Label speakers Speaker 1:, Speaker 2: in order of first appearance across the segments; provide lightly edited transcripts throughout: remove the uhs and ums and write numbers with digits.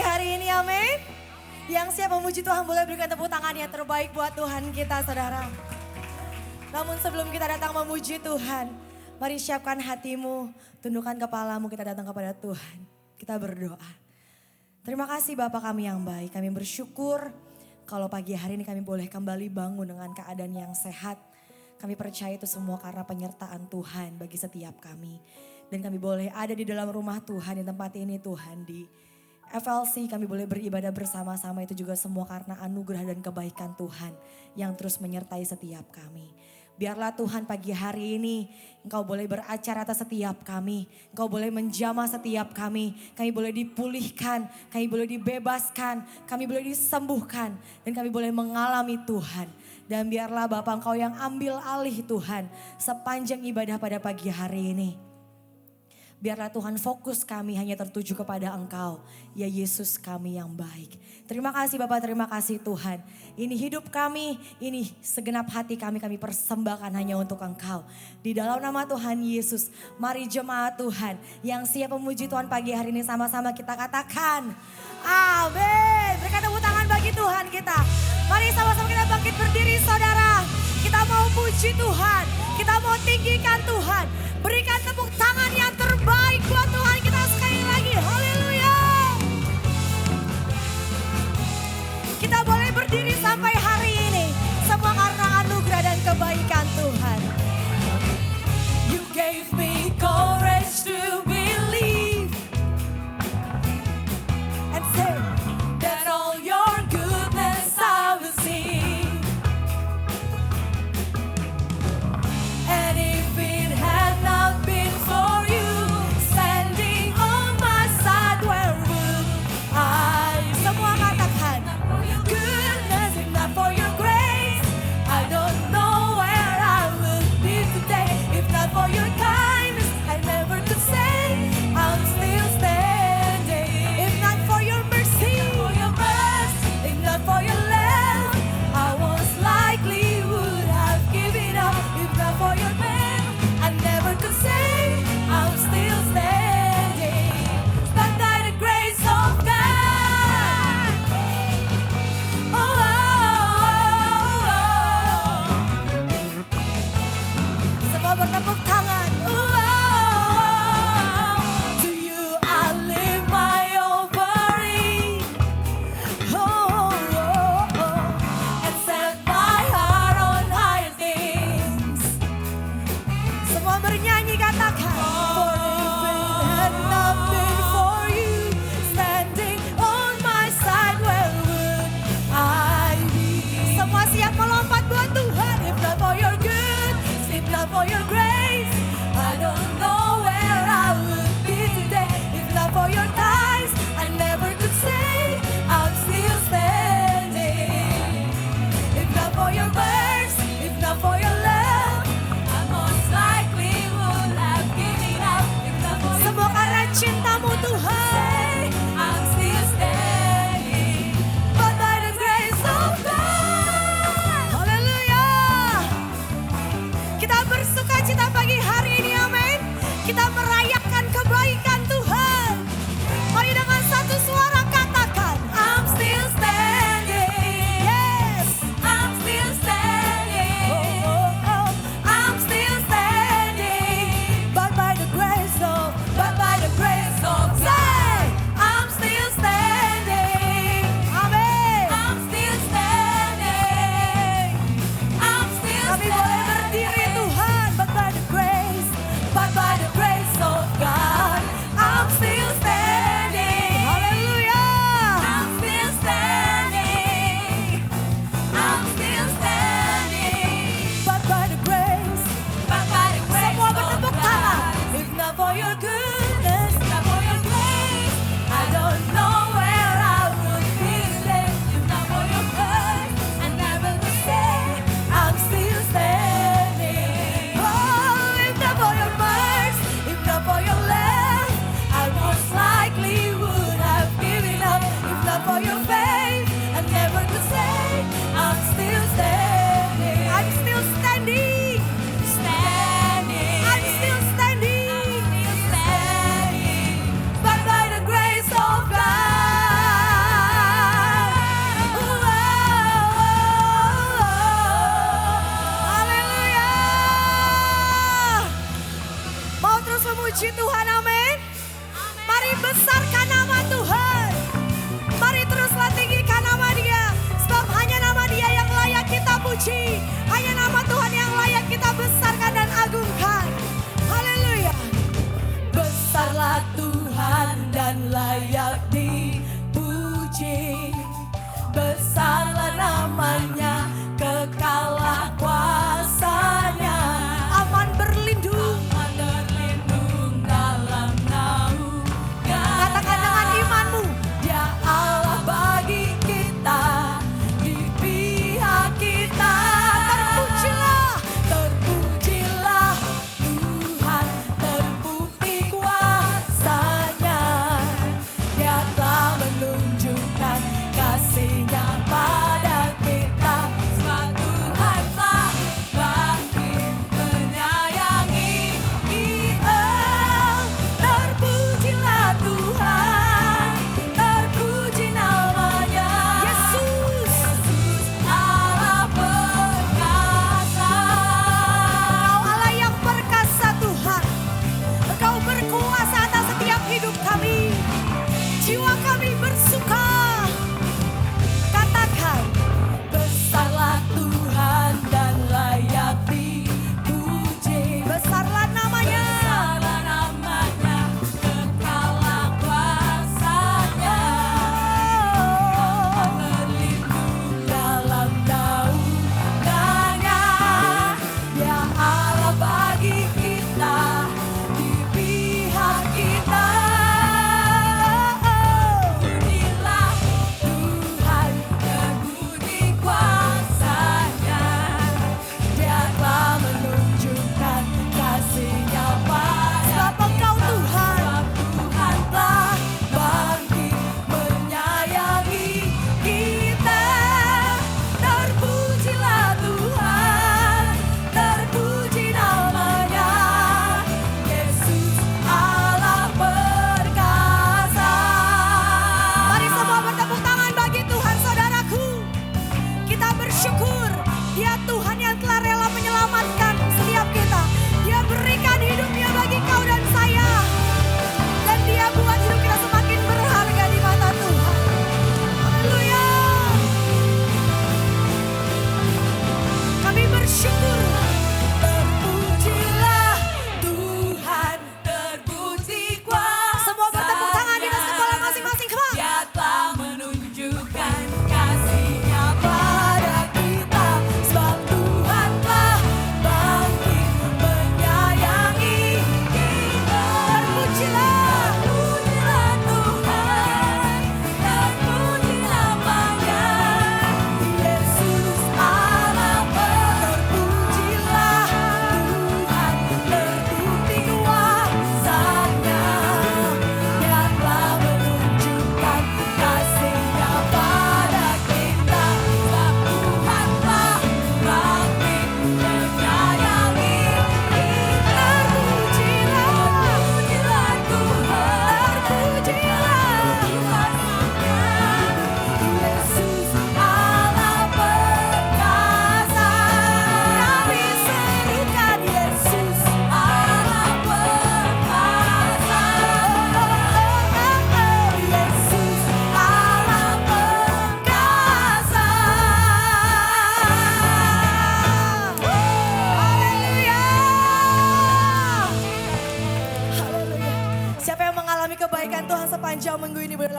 Speaker 1: hari ini, amin. Yang siap memuji Tuhan boleh berikan tepuk tangan yang terbaik buat Tuhan kita, saudara. Namun sebelum kita datang memuji Tuhan, mari siapkan hatimu, tundukkan kepalamu, kita datang kepada Tuhan. Kita berdoa. Terima kasih Bapa kami yang baik, kami bersyukur kalau pagi hari ini kami boleh kembali bangun dengan keadaan yang sehat. Kami percaya itu semua karena penyertaan Tuhan bagi setiap kami. Dan kami boleh ada di dalam rumah Tuhan, di tempat ini Tuhan, di FLC kami boleh beribadah bersama-sama, itu juga semua karena anugerah dan kebaikan Tuhan yang terus menyertai setiap kami. Biarlah Tuhan pagi hari ini Engkau boleh beracara atas setiap kami. Engkau boleh menjamah setiap kami. Kami boleh dipulihkan, kami boleh dibebaskan, kami boleh disembuhkan. Dan kami boleh mengalami Tuhan. Dan biarlah Bapa Engkau yang ambil alih Tuhan sepanjang ibadah pada pagi hari ini. Biarlah Tuhan fokus kami hanya tertuju kepada Engkau. Ya Yesus kami yang baik. Terima kasih Bapak, terima kasih Tuhan. Ini hidup kami, ini segenap hati kami persembahkan hanya untuk Engkau. Di dalam nama Tuhan Yesus, mari jemaat Tuhan yang siap memuji Tuhan pagi hari ini sama-sama kita katakan. Amin. Berikan tepuk tangan bagi Tuhan kita. Mari sama-sama kita bangkit berdiri saudara. Kita mau puji Tuhan, kita mau tinggikan Tuhan. Berikan tepuk tangan yang terbaik buat Tuhan kita sekali lagi. Haleluya. Kita boleh berdiri sampai hari ini. Semua karena anugerah dan kebaikan Tuhan. You gave me courage to believe. And say that all your goodness I will see. And if it had not been for you standing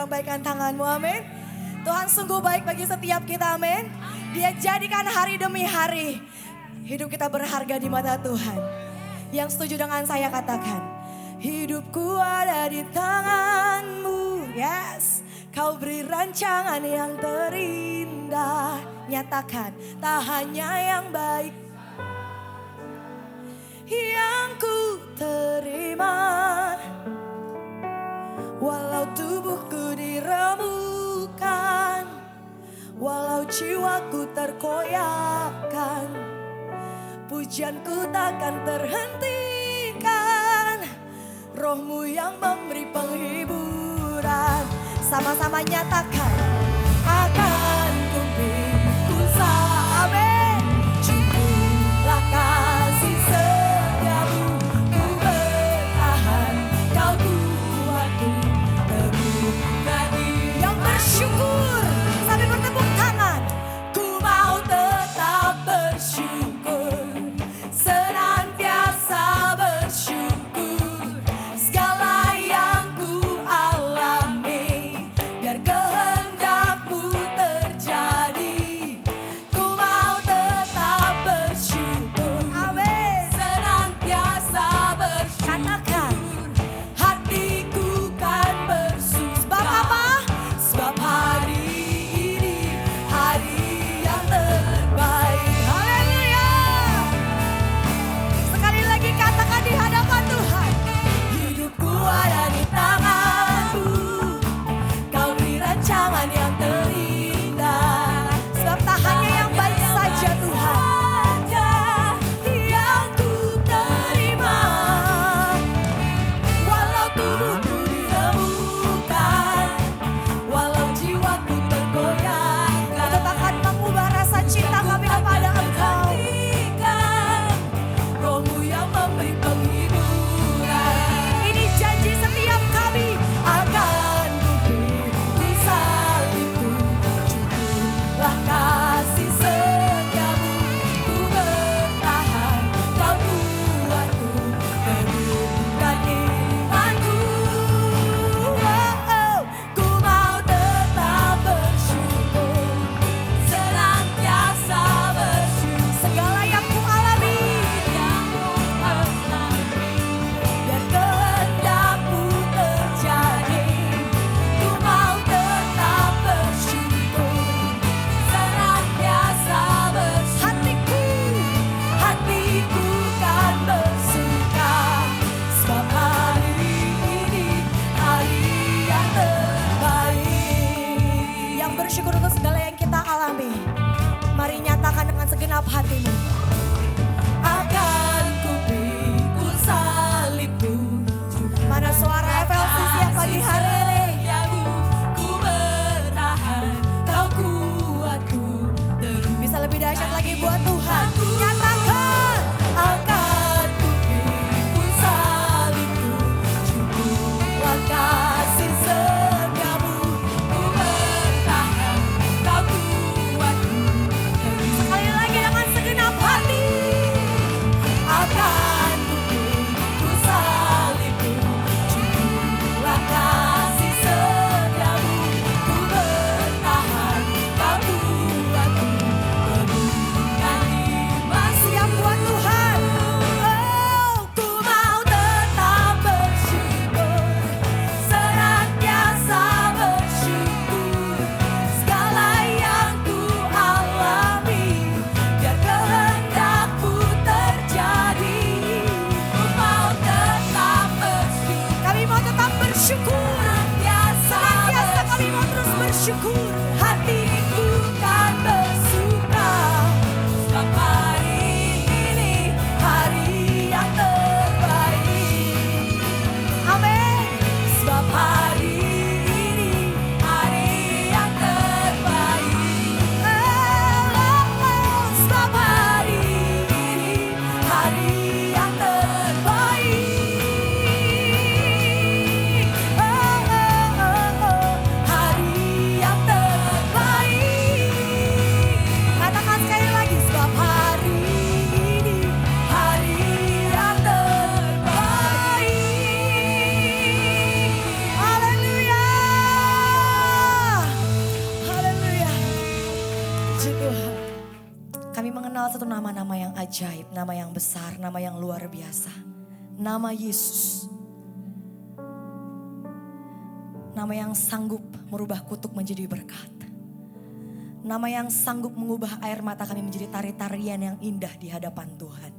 Speaker 1: melambaikan tanganmu, amin. Tuhan sungguh baik bagi setiap kita, amin. Dia jadikan hari demi hari. Hidup kita berharga di mata Tuhan. Yang setuju dengan saya katakan, hidupku ada di tanganmu, yes. Kau beri rancangan yang terindah. Nyatakan, tak hanya yang baik yang ku terima, walau tubuhku diremukkan, walau jiwaku terkoyakkan, pujianku takkan terhentikan. Rohmu yang memberi penghiburan. Sama-sama nyatakan, akan ku pikul amin. Cukuplah kasih setiamu, ku bertahan, kau kuatku, teguh nadi. Yang bersyukur sambil bertepuk tangan, ku mau tetap bersyukur, senantiasa bersyukur. Segala yang ku alami, biar kehendakmu terjadi, ku mau tetap bersyukur, amin. Senantiasa bersyukur, katakan, hatiku kan bersyukur. Sebab apa? Sebab hari ini hari yang terbaik. Haleluya. Sekali lagi katakan di hadapan Tuhan, hidupku ada di tanganmu, kau beri rancangan yang terindah. Sebab tak hanya yang baik saja Tuhan yang ku terima, walau tubuhku diremukkan, walau jiwaku tergoyah. Tetap akan mengubah rasa cinta kami kepada Engkau. Rohmu yang memberi penghiburan. Ini janji setiap kami, akan ku pikul salibku. Cukuplah kasih setiamu, ku bertahan, kau kuatku, teguhkan imanku. Ku mau tetap bersyukur, senantiasa bersyukur. Segala yang ku alami, biar kehendakmu terjadi, ku mau tetap bersyukur, senantiasa bersyukur. Hatiku kan bersuka, sebab hari ini hari yang terbaik. Yang bersyukur untuk segala yang kita alami, mari nyatakan dengan segenap hatimu, akan ku pikul salibku. Mana suara FLC siap pagi hari ini? Ku bertahan, kau kuatku, bisa lebih dahsyat lagi buat Tuhan. Nyatakan, akan ku pikul salibku. Cukuplah kasih setiamu, ku bertahan, kau kuatku. Sekali lagi dengan segenap hati, akan ku pikul salibku. Cukuplah kasih setiamu, ku bertahan, kau kuatku, teguhkan iman. Puji Tuhan. Kami mengenal satu nama-nama yang ajaib, nama yang besar, nama yang luar biasa. Nama Yesus. Nama yang sanggup merubah kutuk menjadi berkat. Nama yang sanggup mengubah air mata kami menjadi tari-tarian yang indah di hadapan Tuhan.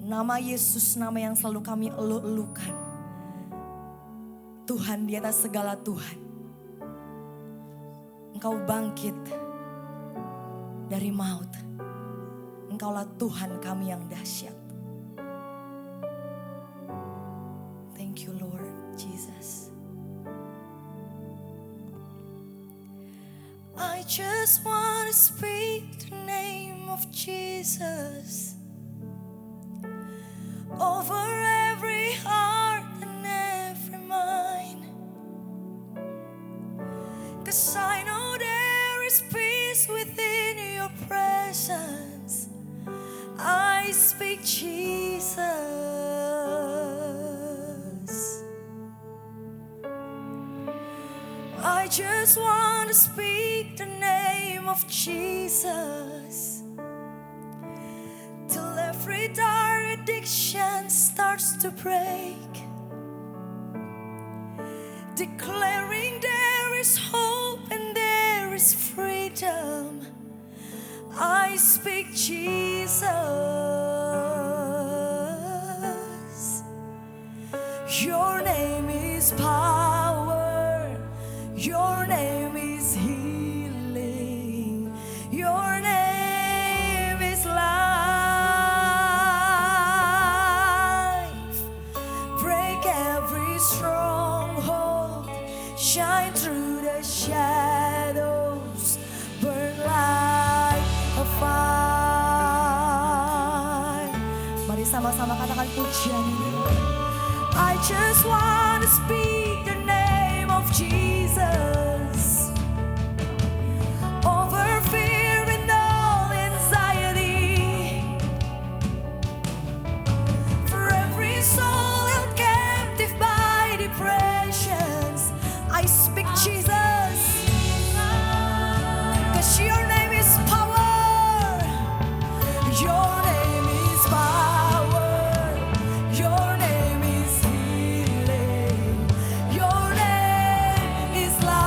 Speaker 1: Nama Yesus, nama yang selalu kami elu-elukan. Tuhan di atas segala Tuhan. Engkau bangkit dari maut. Engkaulah Tuhan kami yang dahsyat. Thank you Lord Jesus. I just want to speak the name of Jesus over every heart and every mind. 'Cause I know there is peace within your presence. I speak Jesus. I just want to speak the name of Jesus till every dark addiction starts to break, declaring there is hope and there is freedom. I speak Jesus. Your name is power. Your name is healing. Your name is life. Break every stronghold. Shine through the shadows. Burn like a fire. Mari sama-sama katakan pujian ini. I just want to speak the name of Jesus over fear and all anxiety, for every soul held captive by depressions. I speak Jesus, 'cause your name is power. Your name is power. Your name is healing. Your name is life.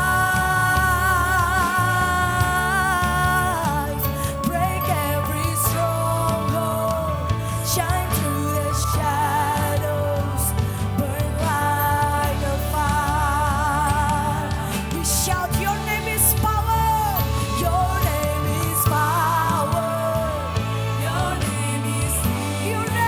Speaker 1: Break every stronghold. Shine through the shadows. Burn like a fire. We shout, your name is power. Your name is power. Your name is your name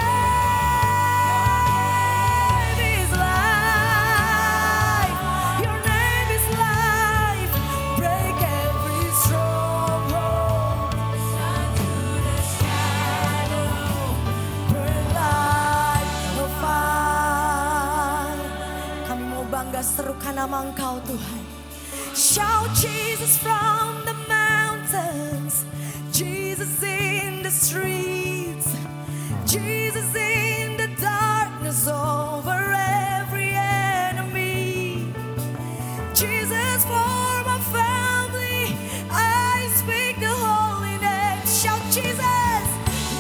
Speaker 1: is life. Your name is life. Break every stronghold. Shine through the shadow. Burn like a fire. Kami mau bangga serukan nama Engkau Tuhan. Shout Jesus from the mountains. Jesus in the streets. Jesus in the darkness over every enemy. Jesus for my family. I speak the holy name. Shout Jesus,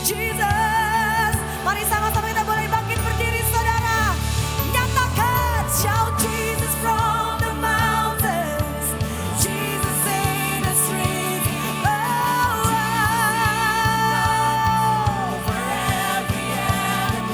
Speaker 1: Jesus. Mari sama-sama kita boleh bangkit berdiri saudara. Nyatakan shout Jesus from the mountains. Jesus in the streets. Oh, over every enemy.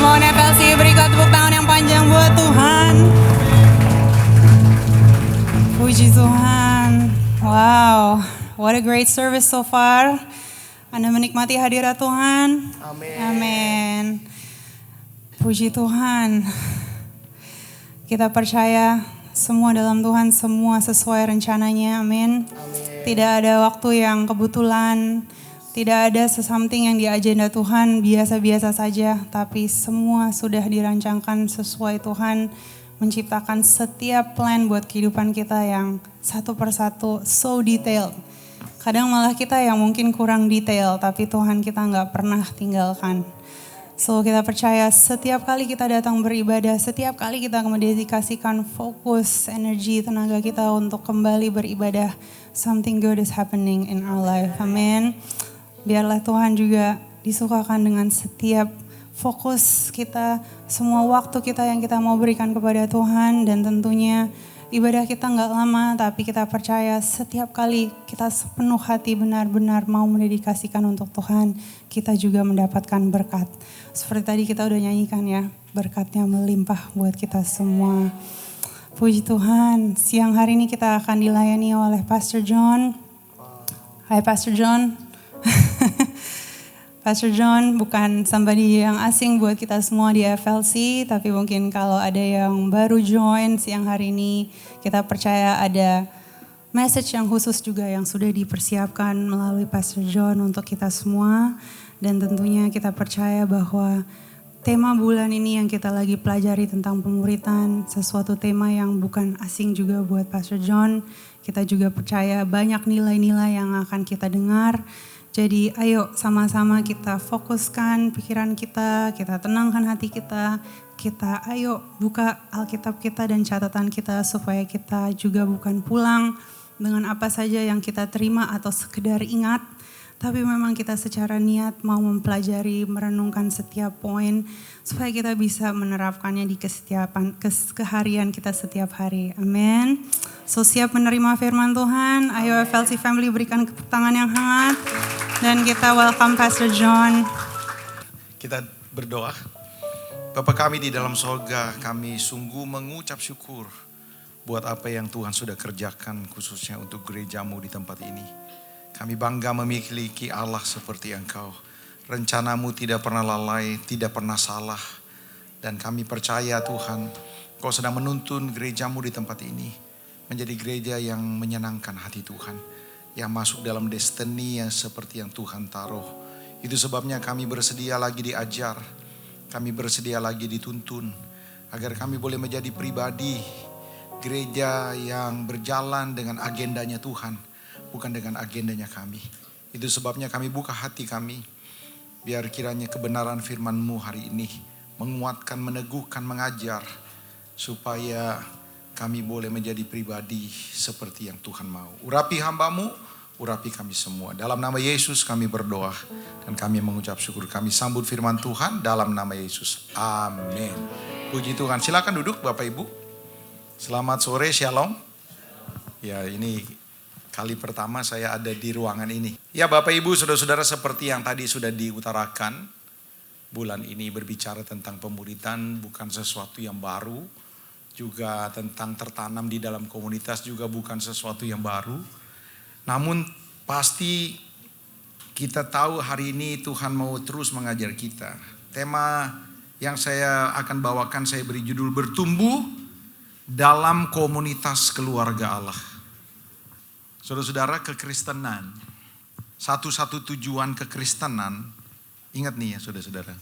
Speaker 2: Come on FLC, berikan tepuk tangan yang panjang buat Tuhan. Puji Tuhan. Wow, what a great service so far. Anda menikmati hadirat Tuhan.
Speaker 3: Amin.
Speaker 2: Amin. Puji Tuhan. Kita percaya semua dalam Tuhan, semua sesuai rencananya. Amin. Tidak ada waktu yang kebetulan. Tidak ada something yang di agenda Tuhan biasa-biasa saja. Tapi semua sudah dirancangkan sesuai Tuhan. Menciptakan setiap plan buat kehidupan kita yang satu persatu so detailed. Kadang malah kita yang mungkin kurang detail, tapi Tuhan kita nggak pernah tinggalkan. So kita percaya setiap kali kita datang beribadah, setiap kali kita mendedikasikan fokus, energi, tenaga kita untuk kembali beribadah, something good is happening in our life. Amin. Biarlah Tuhan juga disukakan dengan setiap fokus kita, semua waktu kita yang kita mau berikan kepada Tuhan, dan tentunya ibadah kita nggak lama, tapi kita percaya setiap kali kita sepenuh hati benar-benar mau mendedikasikan untuk Tuhan, kita juga mendapatkan berkat. Seperti tadi kita udah nyanyikan ya, berkatnya melimpah buat kita semua. Puji Tuhan, siang hari ini kita akan dilayani oleh Pastor John. Hai Pastor John. Pastor John bukan somebody yang asing buat kita semua di FLC, tapi mungkin kalau ada yang baru join siang hari ini, kita percaya ada message yang khusus juga yang sudah dipersiapkan melalui Pastor John untuk kita semua. Dan tentunya kita percaya bahwa tema bulan ini yang kita lagi pelajari tentang pemuritan, sesuatu tema yang bukan asing juga buat Pastor John. Kita juga percaya banyak nilai-nilai yang akan kita dengar. Jadi ayo sama-sama kita fokuskan pikiran kita tenangkan hati kita ayo buka Alkitab kita dan catatan kita supaya kita juga bukan pulang dengan apa saja yang kita terima atau sekedar ingat. Tapi memang kita secara niat mau mempelajari, merenungkan setiap poin supaya kita bisa menerapkannya di keseharian kita setiap hari. Amin. So siap menerima firman Tuhan. Ayo FLC Family berikan tepuk tangan yang hangat. Dan kita welcome Pastor John.
Speaker 3: Kita berdoa. Bapa kami di dalam sorga, kami sungguh mengucap syukur buat apa yang Tuhan sudah kerjakan khususnya untuk gerejamu di tempat ini. Kami bangga memiliki Allah seperti Engkau. Rencanamu tidak pernah lalai, tidak pernah salah. Dan kami percaya Tuhan, Kau sedang menuntun gerejamu di tempat ini menjadi gereja yang menyenangkan hati Tuhan, yang masuk dalam destiny yang seperti yang Tuhan taruh. Itu sebabnya kami bersedia lagi diajar, kami bersedia lagi dituntun, agar kami boleh menjadi pribadi gereja yang berjalan dengan agendanya Tuhan, bukan dengan agendanya kami. Itu sebabnya kami buka hati kami, biar kiranya kebenaran firman-Mu hari ini menguatkan, meneguhkan, mengajar, supaya kami boleh menjadi pribadi seperti yang Tuhan mau. Urapi hamba-Mu, urapi kami semua. Dalam nama Yesus kami berdoa dan kami mengucap syukur. Kami sambut firman Tuhan dalam nama Yesus. Amin. Puji Tuhan. Silakan duduk Bapak Ibu. Selamat sore, Shalom. Ya, ini kali pertama saya ada di ruangan ini. Ya Bapak Ibu, saudara-saudara, seperti yang tadi sudah diutarakan, bulan ini berbicara tentang pemuritan, bukan sesuatu yang baru. Juga tentang tertanam di dalam komunitas juga bukan sesuatu yang baru. Namun pasti kita tahu hari ini Tuhan mau terus mengajar kita. Tema yang saya akan bawakan saya beri judul bertumbuh dalam komunitas keluarga Allah. Saudara-saudara, kekristenan, satu-satu tujuan kekristenan, ingat nih ya saudara-saudara,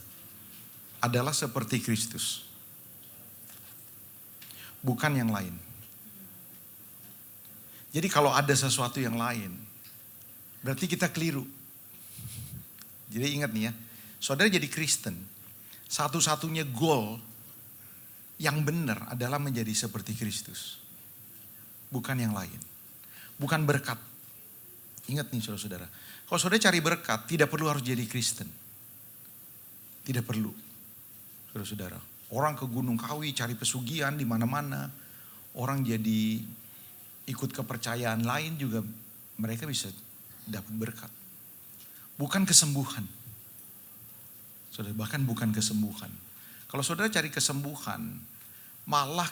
Speaker 3: adalah seperti Kristus. Bukan yang lain. Jadi kalau ada sesuatu yang lain, berarti kita keliru. Jadi ingat nih ya, saudara jadi Kristen, satu-satunya goal yang benar adalah menjadi seperti Kristus. Bukan yang lain. Bukan berkat. Ingat nih saudara-saudara, kalau saudara cari berkat, tidak perlu harus jadi Kristen. Tidak perlu, saudara-saudara. Orang ke Gunung Kawi cari pesugihan di mana-mana. Orang jadi ikut kepercayaan lain juga mereka bisa dapat berkat. Bukan kesembuhan. Saudara, bahkan bukan kesembuhan. Kalau saudara cari kesembuhan, malah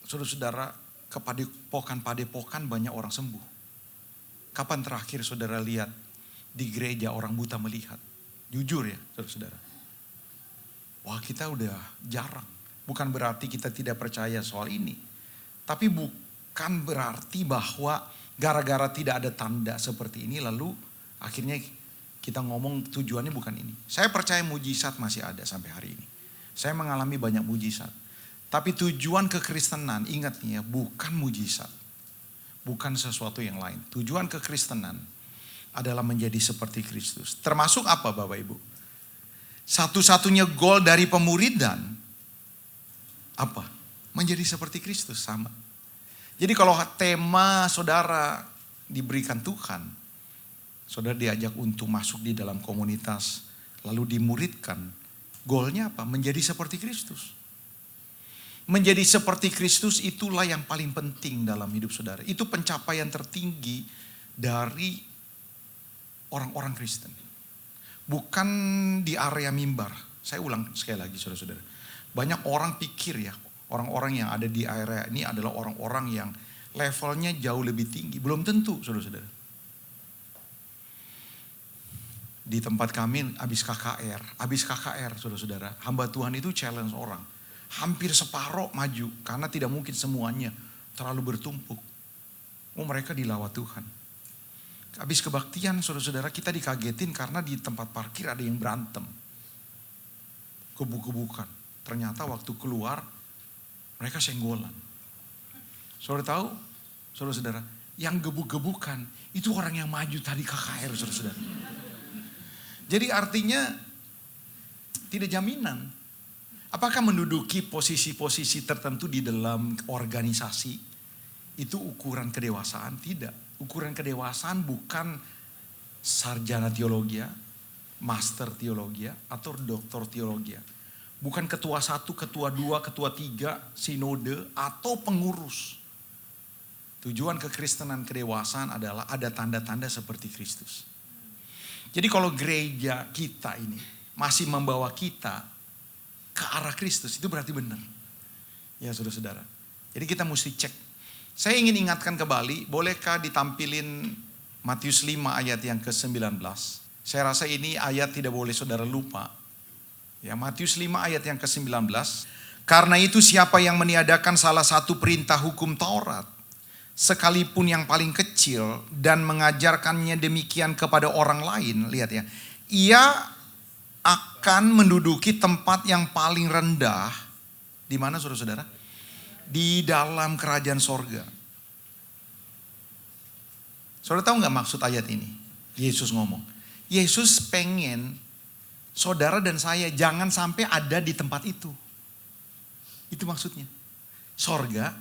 Speaker 3: saudara-saudara kepadepokan banyak orang sembuh. Kapan terakhir saudara lihat di gereja orang buta melihat? Jujur ya saudara-saudara. Wah, kita udah jarang. Bukan berarti kita tidak percaya soal ini. Tapi bukan berarti bahwa gara-gara tidak ada tanda seperti ini lalu akhirnya kita ngomong tujuannya bukan ini. Saya percaya mujizat masih ada sampai hari ini. Saya mengalami banyak mujizat. Tapi tujuan kekristenan, ingat nih ya, bukan mujizat. Bukan sesuatu yang lain. Tujuan kekristenan adalah menjadi seperti Kristus. Termasuk apa Bapak Ibu? Satu-satunya goal dari pemuridan apa? Menjadi seperti Kristus, sama. Jadi kalau tema saudara diberikan Tuhan, saudara diajak untuk masuk di dalam komunitas, lalu dimuridkan. Goalnya apa? Menjadi seperti Kristus. Menjadi seperti Kristus itulah yang paling penting dalam hidup saudara. Itu pencapaian tertinggi dari orang-orang Kristen. Bukan di area mimbar. Saya ulang sekali lagi saudara-saudara. Banyak orang pikir ya, orang-orang yang ada di area ini adalah orang-orang yang levelnya jauh lebih tinggi. Belum tentu saudara-saudara. Di tempat kami habis KKR saudara-saudara. Hamba Tuhan itu challenge orang. Hampir separuh maju karena tidak mungkin semuanya terlalu bertumpuk. Oh, mereka dilawat Tuhan. Habis kebaktian saudara-saudara kita dikagetin karena di tempat parkir ada yang berantem. Gebuk-gebukan. Ternyata waktu keluar mereka senggolan. Saudara tahu, saudara-saudara, yang gebuk-gebukan itu orang yang maju tadi KKR saudara-saudara. Jadi artinya tidak jaminan. Apakah menduduki posisi-posisi tertentu di dalam organisasi itu ukuran kedewasaan? Tidak. Ukuran kedewasaan bukan sarjana teologi, master teologi, atau doktor teologi. Bukan ketua 1, ketua 2, ketua 3, sinode, atau pengurus. Tujuan kekristenan kedewasaan adalah ada tanda-tanda seperti Kristus. Jadi kalau gereja kita ini masih membawa kita ke arah Kristus, itu berarti benar. Ya saudara-saudara. Jadi kita mesti cek. Saya ingin ingatkan kembali, bolehkah ditampilin Matius 5 ayat yang ke-19. Saya rasa ini ayat tidak boleh saudara lupa. Ya, Matius 5 ayat yang ke-19. Karena itu siapa yang meniadakan salah satu perintah hukum Taurat, sekalipun yang paling kecil, dan mengajarkannya demikian kepada orang lain, lihat ya, ia akan menduduki tempat yang paling rendah. Di mana saudara-saudara? Di dalam kerajaan sorga. Saudara tahu gak maksud ayat ini? Yesus ngomong. Yesus pengen saudara dan saya jangan sampai ada di tempat itu. Itu maksudnya. Sorga,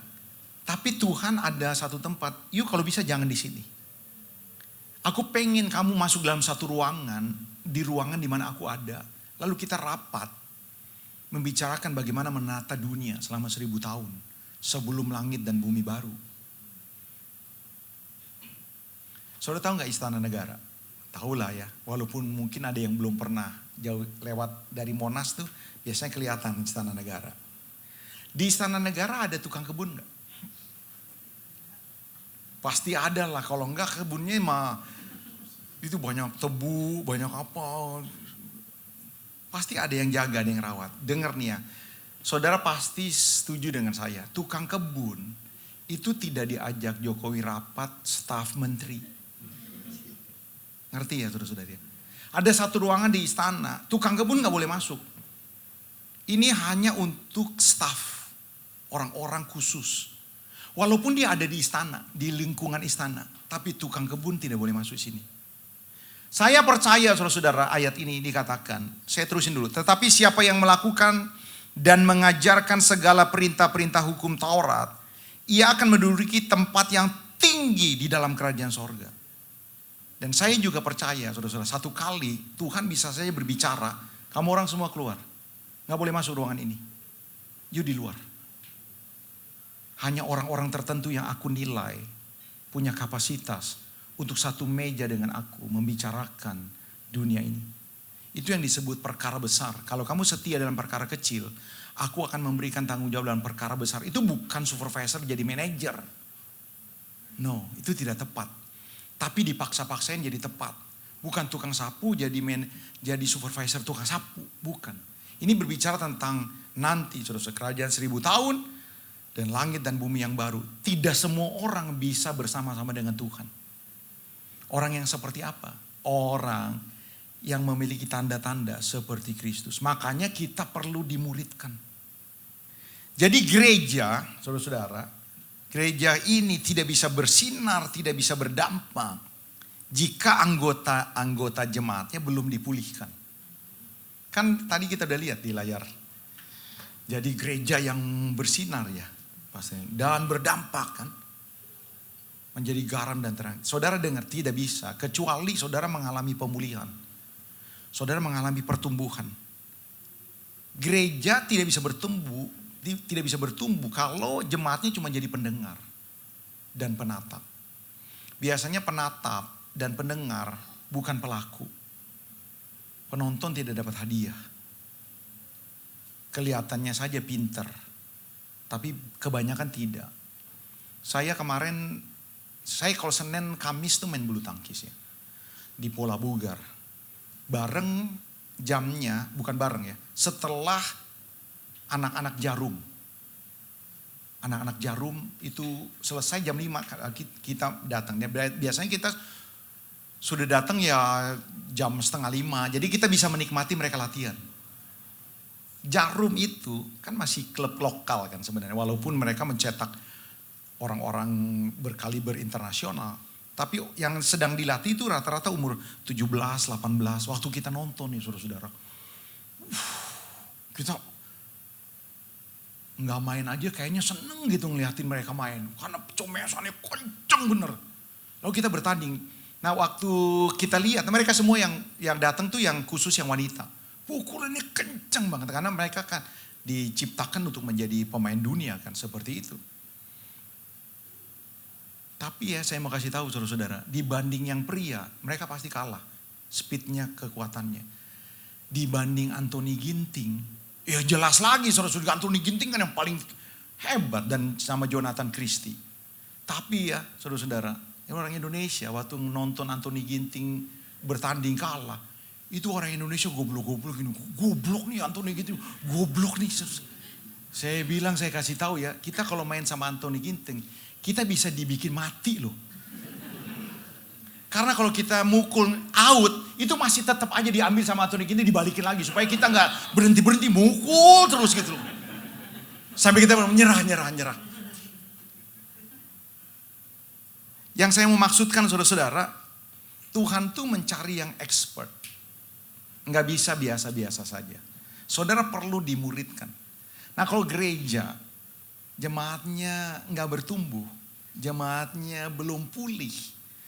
Speaker 3: tapi Tuhan ada satu tempat. Yuk kalau bisa jangan di sini. Aku pengen kamu masuk dalam satu ruangan, di ruangan di mana aku ada. Lalu kita rapat, membicarakan bagaimana menata dunia selama 1000 tahun. Sebelum langit dan bumi baru. Saudara tahu gak Istana Negara? Tahulah ya, walaupun mungkin ada yang belum pernah jauh lewat dari Monas tuh, biasanya kelihatan Istana Negara. Di Istana Negara ada tukang kebun gak? Pasti ada lah, kalau enggak kebunnya mah itu banyak tebu, banyak apa. Pasti ada yang jaga, ada yang rawat. Dengar nih ya, saudara pasti setuju dengan saya. Tukang kebun itu tidak diajak Jokowi rapat staf menteri. Ngerti ya saudara-saudara? Ada satu ruangan di istana, tukang kebun gak boleh masuk. Ini hanya untuk staf, orang-orang khusus. Walaupun dia ada di istana, di lingkungan istana. Tapi tukang kebun tidak boleh masuk sini. Saya percaya saudara-saudara ayat ini dikatakan. Saya terusin dulu. Tetapi siapa yang melakukan dan mengajarkan segala perintah-perintah hukum Taurat, ia akan menduduki tempat yang tinggi di dalam kerajaan sorga. Dan saya juga percaya saudara-saudara, satu kali Tuhan bisa saja berbicara, kamu orang semua keluar. Gak boleh masuk ruangan ini. You di luar. Hanya orang-orang tertentu yang aku nilai punya kapasitas untuk satu meja dengan aku membicarakan dunia ini. Itu yang disebut perkara besar. Kalau kamu setia dalam perkara kecil, aku akan memberikan tanggung jawab dalam perkara besar. Itu bukan supervisor jadi manajer. No, itu tidak tepat. Tapi dipaksa-paksain jadi tepat. Bukan tukang sapu jadi supervisor tukang sapu. Bukan. Ini berbicara tentang nanti, saudara, kerajaan 1000 tahun dan langit dan bumi yang baru. Tidak semua orang bisa bersama-sama dengan Tuhan. Orang yang seperti apa? Orang yang memiliki tanda-tanda seperti Kristus. Makanya kita perlu dimuridkan. Jadi gereja, saudara-saudara, gereja ini tidak bisa bersinar, tidak bisa berdampak jika anggota jemaatnya belum dipulihkan. Kan tadi kita udah lihat di layar. Jadi gereja yang bersinar ya, pastinya, dan berdampak kan. Menjadi garam dan terang. Saudara dengar, tidak bisa kecuali saudara mengalami pemulihan. Saudara mengalami pertumbuhan. Gereja tidak bisa bertumbuh kalau jemaatnya cuma jadi pendengar dan penatap. Biasanya penatap dan pendengar bukan pelaku. Penonton tidak dapat hadiah. Kelihatannya saja pinter, tapi kebanyakan tidak. Saya kalau Senin Kamis tuh main bulu tangkis ya. Di Pola Bugar. Bareng jamnya, bukan bareng ya. Setelah anak-anak Jarum. Anak-anak Jarum itu selesai jam 5 kita datang. Biasanya kita sudah datang ya jam 4:30. Jadi kita bisa menikmati mereka latihan. Jarum itu kan masih klub lokal kan sebenarnya. Walaupun mereka mencetak orang-orang berkaliber internasional. Tapi yang sedang dilatih itu rata-rata umur 17, 18. Waktu kita nonton nih saudara-saudara. Kita nggak main aja kayaknya seneng gitu ngeliatin mereka main. Karena comesannya kenceng bener. Lalu kita bertanding. Nah waktu kita lihat mereka semua yang datang tuh yang khusus yang wanita. Pukulannya kenceng banget. Karena mereka kan diciptakan untuk menjadi pemain dunia kan seperti itu. Tapi ya saya mau kasih tahu saudara-saudara, dibanding yang pria, mereka pasti kalah. Speednya, kekuatannya. Dibanding Anthony Ginting, ya jelas lagi saudara-saudara, Anthony Ginting kan yang paling hebat dan sama Jonathan Christie. Tapi ya saudara-saudara, orang Indonesia waktu nonton Anthony Ginting bertanding kalah, itu orang Indonesia goblok-goblok gini, goblok nih Anthony Ginting, goblok nih. Saya bilang, saya kasih tahu ya, kita kalau main sama Anthony Ginting, kita bisa dibikin mati loh. Karena kalau kita mukul out, itu masih tetap aja diambil sama Anthony Ginting, dibalikin lagi. Supaya kita gak berhenti-berhenti, mukul terus gitu loh. Sampai kita menyerah. Yang saya mau maksudkan saudara-saudara, Tuhan tuh mencari yang expert. Gak bisa biasa-biasa saja. Saudara perlu dimuridkan. Nah kalau gereja, jemaatnya gak bertumbuh, jemaatnya belum pulih.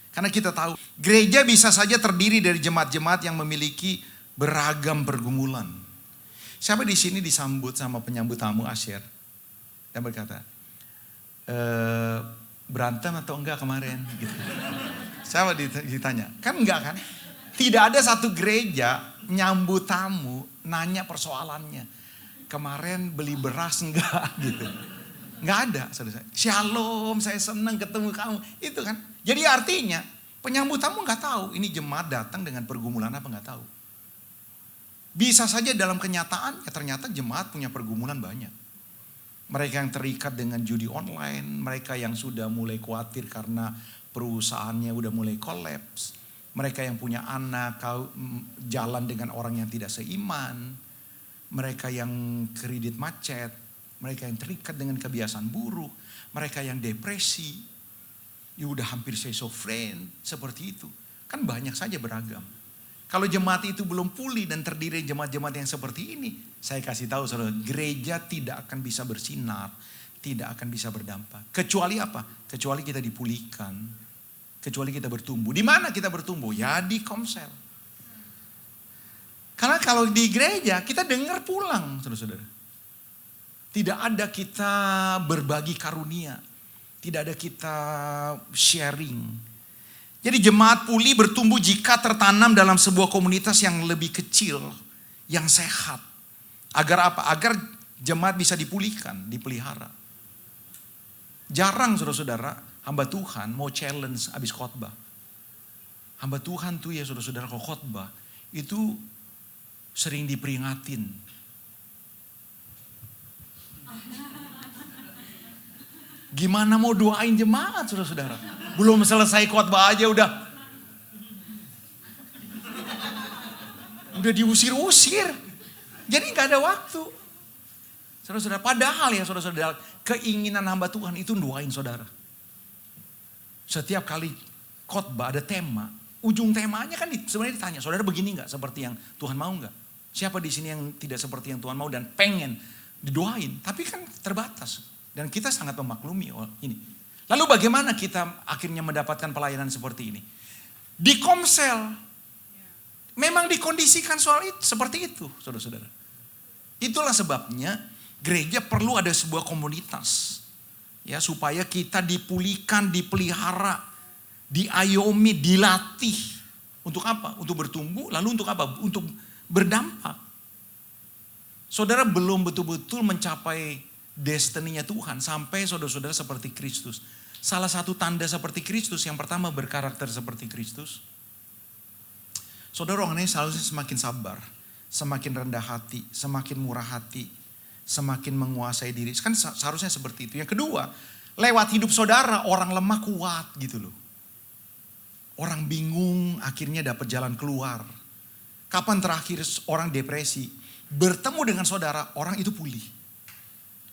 Speaker 3: Karena kita tahu gereja bisa saja terdiri dari jemaat-jemaat yang memiliki beragam pergumulan. Siapa di sini disambut sama penyambut tamu Asher dan berkata, berantem atau enggak kemarin? Gitu. Siapa ditanya? Kan enggak kan? Tidak ada satu gereja nyambut tamu nanya persoalannya. Kemarin beli beras enggak gitu. Enggak ada, saudara. Shalom, saya senang ketemu kamu. Itu kan. Jadi artinya penyambut tamu enggak tahu ini jemaat datang dengan pergumulan apa enggak tahu. Bisa saja dalam kenyataan ya ternyata jemaat punya pergumulan banyak. Mereka yang terikat dengan judi online, mereka yang sudah mulai khawatir karena perusahaannya udah mulai kolaps. Mereka yang punya anak jalan dengan orang yang tidak seiman. Mereka yang kredit macet. Mereka yang terikat dengan kebiasaan buruk. Mereka yang depresi. Ya udah hampir schizofren. Seperti itu. Kan banyak saja beragam. Kalau jemaat itu belum pulih dan terdiri jemaat-jemaat yang seperti ini. Saya kasih tahu saudara, gereja tidak akan bisa bersinar. Tidak akan bisa berdampak. Kecuali apa? Kecuali kita dipulihkan. Kecuali kita bertumbuh. Di mana kita bertumbuh? Ya di Komsel. Karena kalau di gereja kita dengar pulang saudara-saudara. Tidak ada kita berbagi karunia. Tidak ada kita sharing. Jadi jemaat pulih bertumbuh jika tertanam dalam sebuah komunitas yang lebih kecil, yang sehat. Agar apa? Agar jemaat bisa dipulihkan, dipelihara. Jarang saudara-saudara hamba Tuhan mau challenge habis khotbah. Hamba Tuhan tuh ya saudara-saudara kalau khotbah itu sering diperingatin. Gimana mau doain jemaat saudara-saudara? Belum selesai khotbah aja udah diusir-usir. Jadi gak ada waktu. Saudara-saudara, padahal ya saudara-saudara, keinginan hamba Tuhan itu doain saudara. Setiap kali khotbah ada tema, ujung temanya kan sebenarnya ditanya, saudara begini gak seperti yang Tuhan mau gak? Siapa di sini yang tidak seperti yang Tuhan mau dan pengen didoain, tapi kan terbatas. Dan kita sangat memaklumi ini. Lalu bagaimana kita akhirnya mendapatkan pelayanan seperti ini? Di Komsel, memang dikondisikan soal itu, seperti itu saudara-saudara. Itulah sebabnya gereja perlu ada sebuah komunitas. Ya, supaya kita dipulihkan, dipelihara, diayomi, dilatih. Untuk apa? Untuk bertumbuh, lalu untuk apa? Untuk berdampak. Saudara belum betul-betul mencapai destininya Tuhan sampai saudara-saudara seperti Kristus. Salah satu tanda seperti Kristus yang pertama berkarakter seperti Kristus. Saudara orangnya seharusnya semakin sabar, semakin rendah hati, semakin murah hati, semakin menguasai diri. Kan seharusnya seperti itu. Yang kedua, lewat hidup saudara orang lemah kuat gitu loh. Orang bingung akhirnya dapat jalan keluar. Kapan terakhir orang depresi? Bertemu dengan saudara, orang itu pulih.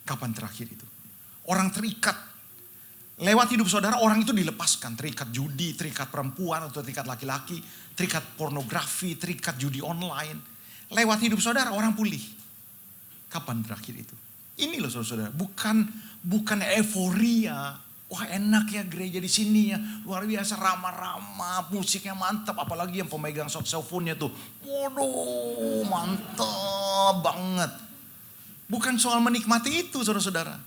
Speaker 3: Kapan terakhir itu? Orang terikat. Lewat hidup saudara orang itu dilepaskan. Terikat judi, terikat perempuan atau terikat laki-laki. Terikat pornografi, terikat judi online. Lewat hidup saudara orang pulih. Kapan terakhir itu? Ini loh saudara-saudara. Bukan euforia. Wah enak ya gereja di sini ya. Luar biasa ramah-ramah. Musiknya mantap. Apalagi yang pemegang saxophone-nya tuh. Waduh mantap banget. Bukan soal menikmati itu saudara-saudara.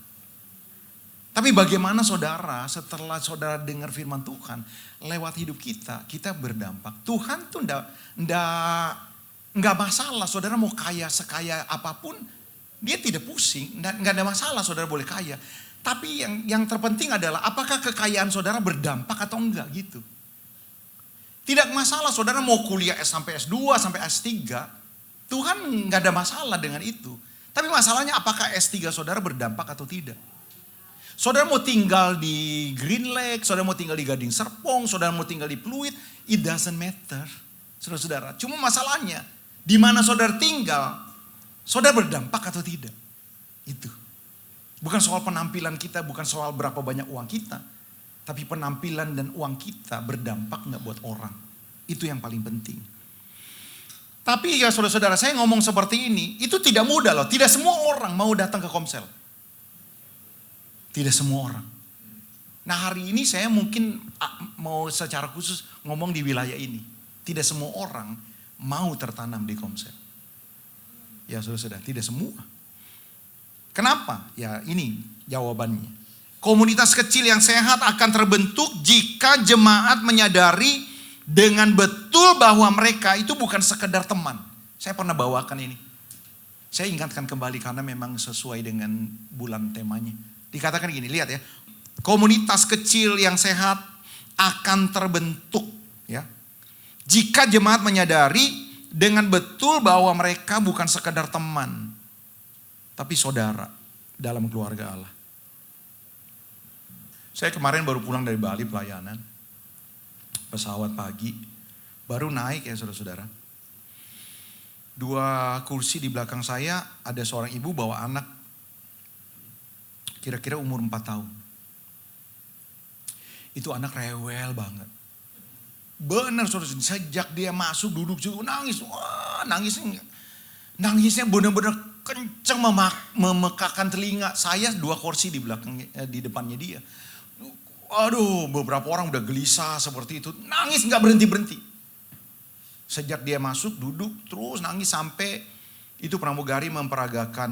Speaker 3: Tapi bagaimana saudara setelah saudara dengar firman Tuhan. Lewat hidup kita berdampak. Tuhan tuh enggak masalah saudara mau kaya sekaya apapun. Dia tidak pusing. Enggak ada masalah saudara boleh kaya. Tapi yang terpenting adalah apakah kekayaan saudara berdampak atau enggak gitu. Tidak masalah saudara mau kuliah sampai S2 sampai S3. Tuhan enggak ada masalah dengan itu. Tapi masalahnya apakah S3 saudara berdampak atau tidak. Saudara mau tinggal di Green Lake, saudara mau tinggal di Gading Serpong, saudara mau tinggal di Pluit, it doesn't matter. Saudara-saudara, cuma masalahnya di mana saudara tinggal, saudara berdampak atau tidak. Itu. Bukan soal penampilan kita, bukan soal berapa banyak uang kita. Tapi penampilan dan uang kita berdampak gak buat orang. Itu yang paling penting. Tapi ya saudara-saudara saya ngomong seperti ini, itu tidak mudah loh. Tidak semua orang mau datang ke Komsel. Tidak semua orang. Nah hari ini saya mungkin mau secara khusus ngomong di wilayah ini. Tidak semua orang mau tertanam di Komsel. Ya saudara-saudara, tidak semua. Kenapa? Ya ini jawabannya. Komunitas kecil yang sehat akan terbentuk jika jemaat menyadari dengan betul bahwa mereka itu bukan sekedar teman. Saya pernah bawakan ini. Saya ingatkan kembali karena memang sesuai dengan bulan temanya. Dikatakan gini, lihat ya. Komunitas kecil yang sehat akan terbentuk ya. Jika jemaat menyadari dengan betul bahwa mereka bukan sekedar teman, tapi saudara dalam keluarga Allah. Saya kemarin baru pulang dari Bali pelayanan. Pesawat pagi, baru naik ya saudara-saudara. 2 kursi di belakang saya ada seorang ibu bawa anak. Kira-kira umur 4 tahun. Itu anak rewel banget. Benar saudara-saudara, sejak dia masuk duduk nangis. Wah nangisnya benar-benar kenceng memekakan telinga. Saya 2 kursi di belakang di depannya dia. Aduh, beberapa orang udah gelisah seperti itu. Nangis gak berhenti-berhenti. Sejak dia masuk, duduk, terus nangis sampai itu pramugari memperagakan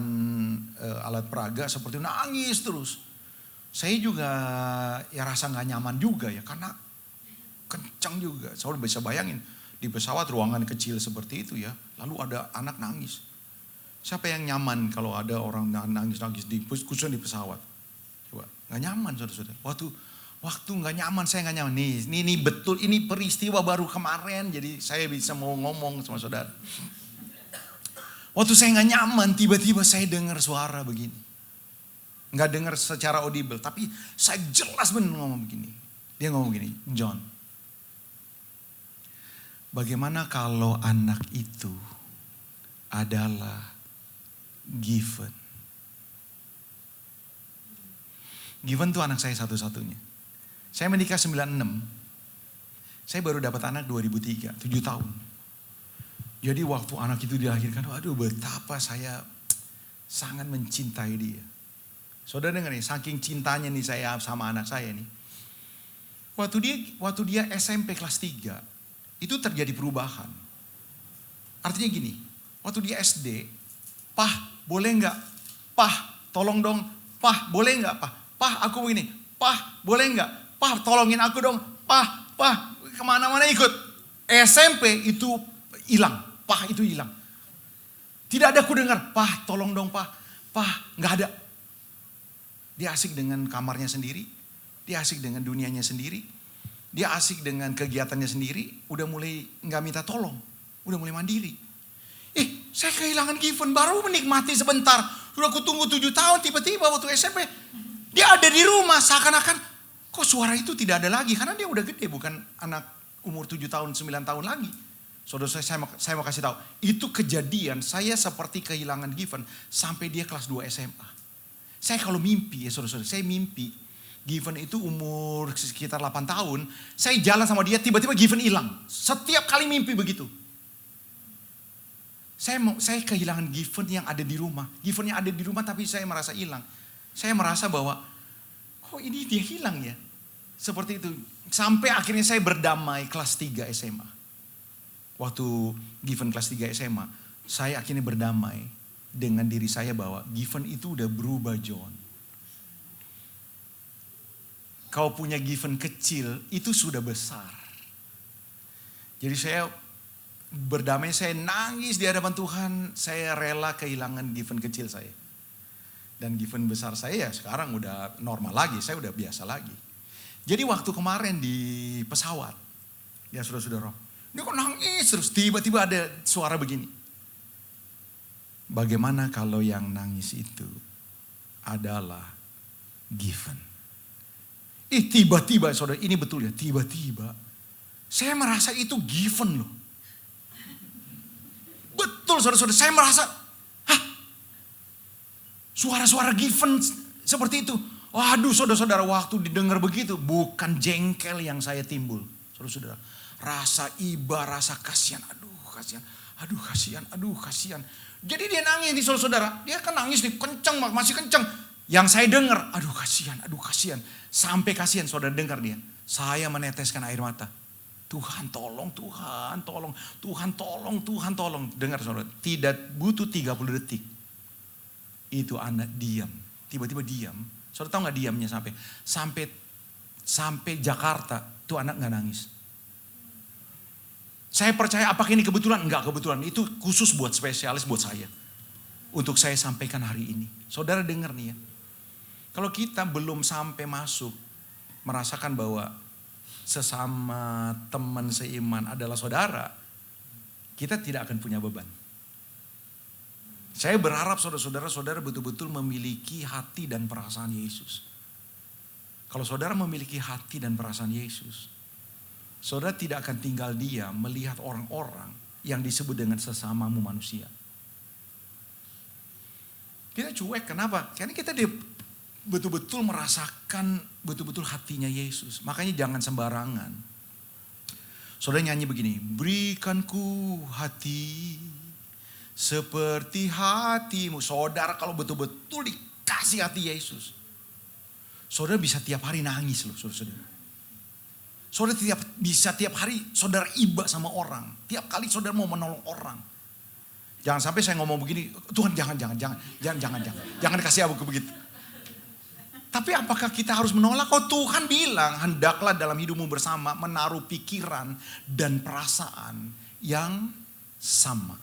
Speaker 3: alat peraga seperti itu. Nangis terus. Saya juga ya rasa gak nyaman juga ya. Karena kencang juga. Saudara bisa bayangin, di pesawat ruangan kecil seperti itu ya, lalu ada anak nangis. Siapa yang nyaman kalau ada orang nangis-nangis khususnya di pesawat? Coba, nggak nyaman saudara-saudara. Waktu nggak nyaman, saya nggak nyaman. Nih betul, ini peristiwa baru kemarin, jadi saya bisa mau ngomong sama saudara. Waktu saya nggak nyaman, tiba-tiba saya dengar suara begini. Nggak dengar secara audible, tapi saya jelas benar ngomong begini. Dia ngomong begini, John, bagaimana kalau anak itu adalah Given? Given tuh anak saya satu-satunya. Saya menikah 96. Saya baru dapat anak 2003, 7 tahun. Jadi waktu anak itu dilahirkan, aduh betapa saya sangat mencintai dia. Saudara dengar nih, saking cintanya nih saya sama anak saya nih. Waktu dia SMP kelas 3, itu terjadi perubahan. Artinya gini, waktu dia SD, Pah boleh nggak? Pah tolong dong, Pah boleh nggak? Pah aku begini, Pah boleh nggak? Pah tolongin aku dong, Pah kemana-mana ikut. SMP itu hilang, Pah itu hilang. Tidak ada aku dengar, Pah tolong dong Pah nggak ada. Dia asik dengan kamarnya sendiri, dia asik dengan dunianya sendiri, dia asik dengan kegiatannya sendiri, udah mulai nggak minta tolong, udah mulai mandiri. Saya kehilangan Given, baru menikmati sebentar, udah aku tunggu 7 tahun, tiba-tiba waktu SMP, dia ada di rumah, seakan-akan, kok suara itu tidak ada lagi, karena dia udah gede, bukan anak umur 7 tahun, 9 tahun lagi. Saudara saya mau kasih tahu, itu kejadian, saya seperti kehilangan Given, sampai dia kelas 2 SMA. Saya kalau mimpi ya saudara-saudara, saya mimpi Given itu umur sekitar 8 tahun. Saya jalan sama dia, tiba-tiba Given hilang. Setiap kali mimpi begitu. Saya kehilangan Given yang ada di rumah. Given yang ada di rumah tapi saya merasa hilang. Saya merasa bahwa, kok ini dia hilang ya? Seperti itu. Sampai akhirnya saya berdamai kelas 3 SMA. Waktu Given kelas 3 SMA, saya akhirnya berdamai dengan diri saya bahwa Given itu udah berubah, John. Kau punya Given kecil itu sudah besar. Jadi saya berdamai, saya nangis di hadapan Tuhan, saya rela kehilangan Given kecil saya. Dan Given besar saya ya sekarang udah normal lagi, saya udah biasa lagi. Jadi waktu kemarin di pesawat, ya saudara-saudara, dia kok nangis terus, tiba-tiba ada suara begini. Bagaimana kalau yang nangis itu adalah Given? Tiba-tiba saudara, ini betul ya, tiba-tiba saya merasa itu Given loh. Betul saudara-saudara, saya merasa, suara-suara Given seperti itu. Waduh saudara-saudara, waktu didengar begitu, bukan jengkel yang saya timbul. Saudara-saudara, rasa iba, rasa kasihan, aduh kasihan. Jadi dia nangis nih saudara-saudara, dia kan nangis nih kenceng, masih kenceng. Yang saya dengar, aduh kasihan. Sampai kasihan saudara dengar dia, saya meneteskan air mata. Tuhan tolong. Dengar saudara, tidak butuh 30 detik. Itu anak diam, tiba-tiba diam. Saudara tahu gak diamnya sampai Jakarta, tuh anak gak nangis. Saya percaya apakah ini kebetulan? Enggak kebetulan, itu khusus buat spesialis buat saya. Untuk saya sampaikan hari ini. Saudara dengar nih ya. Kalau kita belum sampai masuk, merasakan bahwa sesama teman seiman adalah saudara, kita tidak akan punya beban. Saya berharap saudara-saudara betul-betul memiliki hati dan perasaan Yesus. Kalau saudara memiliki hati dan perasaan Yesus, saudara tidak akan tinggal diam melihat orang-orang yang disebut dengan sesamamu manusia. Kita cuek, kenapa? Karena kita betul-betul merasakan betul-betul hatinya Yesus. Makanya jangan sembarangan. Saudara nyanyi begini, berikanku hati seperti hatimu. Saudara kalau betul-betul dikasih hati Yesus, saudara bisa tiap hari nangis loh saudara. Saudara bisa tiap hari saudara iba sama orang. Tiap kali saudara mau menolong orang. Jangan sampai saya ngomong begini, Tuhan jangan kasih aku begitu. Tapi apakah kita harus menolak? Oh, Tuhan bilang hendaklah dalam hidupmu bersama menaruh pikiran dan perasaan yang sama.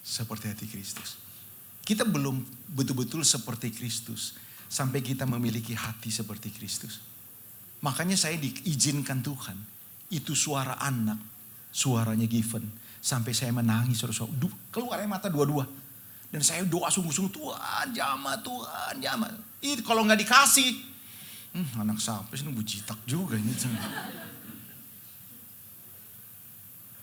Speaker 3: Seperti hati Kristus. Kita belum betul-betul seperti Kristus. Sampai kita memiliki hati seperti Kristus. Makanya saya diizinkan Tuhan. Itu suara anak. Suaranya Given. Sampai saya menangis. Keluar air mata dua-dua. Dan saya doa sungguh-sungguh. Tuhan jamah, Tuhan jamah. Itu kalau nggak dikasih. Anak siapa sih, bujitak juga ini.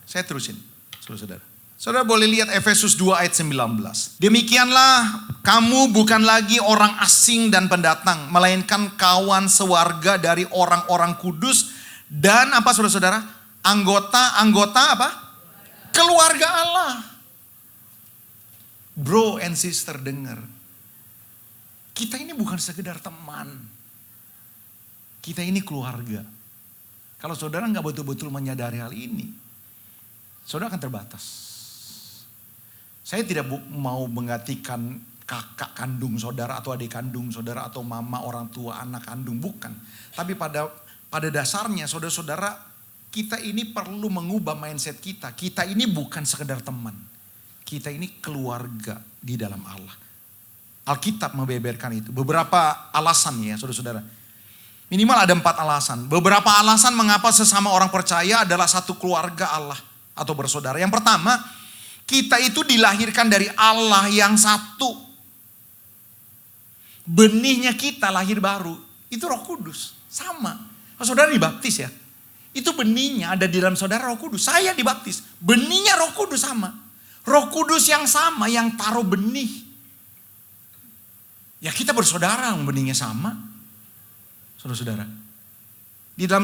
Speaker 3: Saya terusin. Saudara. Saudara boleh lihat Efesus 2 ayat 19. Demikianlah kamu bukan lagi orang asing dan pendatang. Melainkan kawan sewarga dari orang-orang kudus. Dan apa saudara-saudara? Anggota apa? Keluarga Allah. Bro and sister dengar. Kita ini bukan sekedar teman. Kita ini keluarga. Kalau saudara nggak betul-betul menyadari hal ini, saudara akan terbatas. Saya tidak mau menggantikan kakak kandung saudara atau adik kandung saudara atau mama, orang tua, anak kandung, bukan. Tapi pada dasarnya saudara-saudara, kita ini perlu mengubah mindset kita. Kita ini bukan sekedar teman. Kita ini keluarga di dalam Allah. Alkitab membeberkan itu. Beberapa alasan ya saudara-saudara. Minimal ada 4 alasan. Beberapa alasan mengapa sesama orang percaya adalah satu keluarga Allah atau bersaudara. Yang pertama, kita itu dilahirkan dari Allah yang satu. Benihnya kita lahir baru. Itu Roh Kudus. Sama. Kalau saudara dibaptis ya. Itu benihnya ada di dalam saudara Roh Kudus. Saya dibaptis. Benihnya Roh Kudus sama. Roh Kudus yang sama yang taruh benih. Ya kita bersaudara, benihnya sama. Saudara-saudara. Di dalam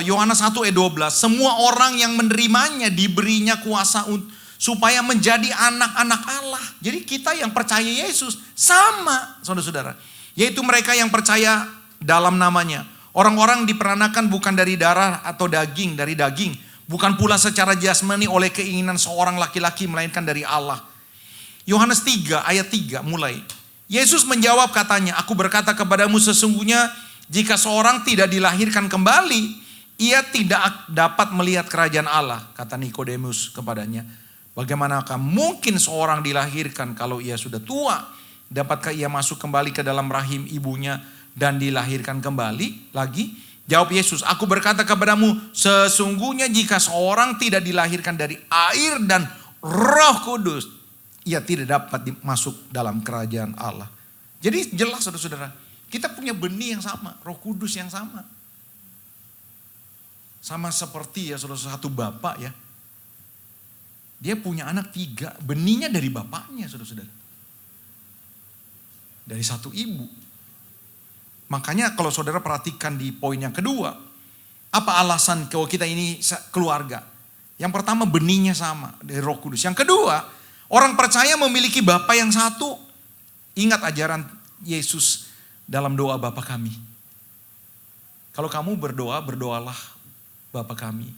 Speaker 3: Yohanes 1 ayat 12. Semua orang yang menerimanya diberinya kuasa supaya menjadi anak-anak Allah. Jadi kita yang percaya Yesus sama saudara-saudara. Yaitu mereka yang percaya dalam namanya. Orang-orang diperanakan bukan dari darah atau daging, dari daging. Bukan pula secara jasmani oleh keinginan seorang laki-laki melainkan dari Allah. Yohanes 3 ayat 3 mulai. Yesus menjawab katanya, aku berkata kepadamu sesungguhnya jika seorang tidak dilahirkan kembali, ia tidak dapat melihat kerajaan Allah. Kata Nikodemus kepadanya, bagaimanakah mungkin seorang dilahirkan kalau ia sudah tua? Dapatkah ia masuk kembali ke dalam rahim ibunya dan dilahirkan kembali lagi? Jawab Yesus, aku berkata kepadamu sesungguhnya jika seorang tidak dilahirkan dari air dan Roh Kudus, ia tidak dapat masuk dalam kerajaan Allah. Jadi jelas saudara-saudara, kita punya benih yang sama, Roh Kudus yang sama. Sama seperti ya saudara, satu bapak ya. Dia punya anak 3, benihnya dari bapaknya saudara-saudara. Dari satu ibu. Makanya kalau saudara perhatikan di poin yang kedua, apa alasan kalau kita ini keluarga? Yang pertama benihnya sama dari Roh Kudus. Yang kedua, orang percaya memiliki Bapa yang satu. Ingat ajaran Yesus dalam doa Bapa kami. Kalau kamu berdoa, berdoalah Bapa kami.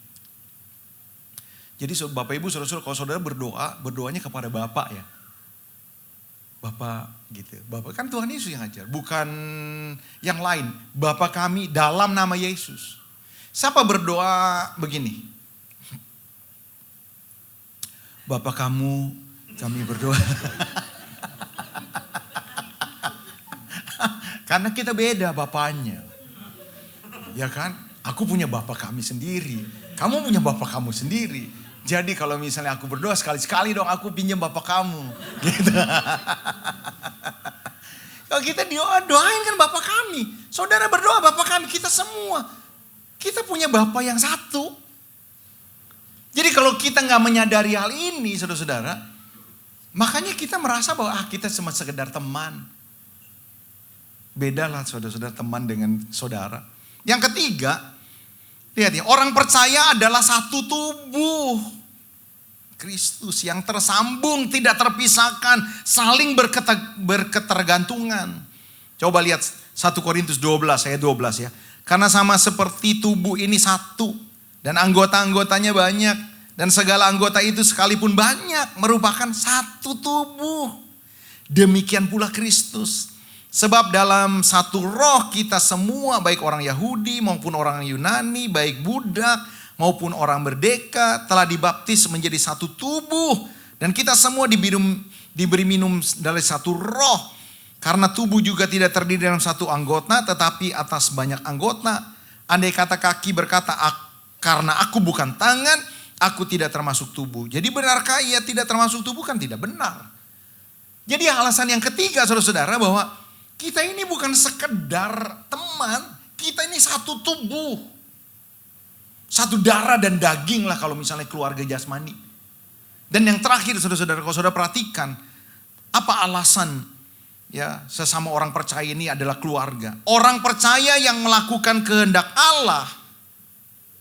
Speaker 3: Jadi Bapak Ibu saudara-saudara, kalau saudara berdoa, berdoanya kepada Bapa ya. Bapa gitu. Bapa kan Tuhan Yesus yang ajar, bukan yang lain. Bapa kami dalam nama Yesus. Siapa berdoa begini? Bapa kamu, kami berdoa. Karena kita beda bapaknya. Ya kan? Aku punya bapa kami sendiri. Kamu punya bapa kamu sendiri. Jadi kalau misalnya aku berdoa sekali-sekali dong aku pinjam bapa kamu. Gitu. Kalau kita doain kan bapa kami. Saudara berdoa bapa kami. Kita semua. Kita punya bapa yang satu. Jadi kalau kita gak menyadari hal ini saudara-saudara. Makanya kita merasa bahwa kita cuma sekedar teman. Bedalah saudara-saudara teman dengan saudara. Yang ketiga. Lihat ya, orang percaya adalah satu tubuh. Kristus yang tersambung, tidak terpisahkan, saling berketergantungan. Coba lihat 1 Korintus 12 ayat 12 ya. Karena sama seperti tubuh ini satu dan anggota-anggotanya banyak. Dan segala anggota itu sekalipun banyak merupakan satu tubuh. Demikian pula Kristus. Sebab dalam satu roh kita semua, baik orang Yahudi maupun orang Yunani, baik budak maupun orang merdeka, telah dibaptis menjadi satu tubuh. Dan kita semua diberi minum dari satu roh. Karena tubuh juga tidak terdiri dalam satu anggota, tetapi atas banyak anggota. Andai kata kaki berkata, karena aku bukan tangan, aku tidak termasuk tubuh. Jadi benarkah ia tidak termasuk tubuh? Kan tidak benar. Jadi alasan yang ketiga saudara-saudara bahwa kita ini bukan sekedar teman, kita ini satu tubuh. Satu darah dan daging lah kalau misalnya keluarga jasmani. Dan yang terakhir saudara-saudara, kalau saudara perhatikan, apa alasan ya sesama orang percaya ini adalah keluarga. Orang percaya yang melakukan kehendak Allah.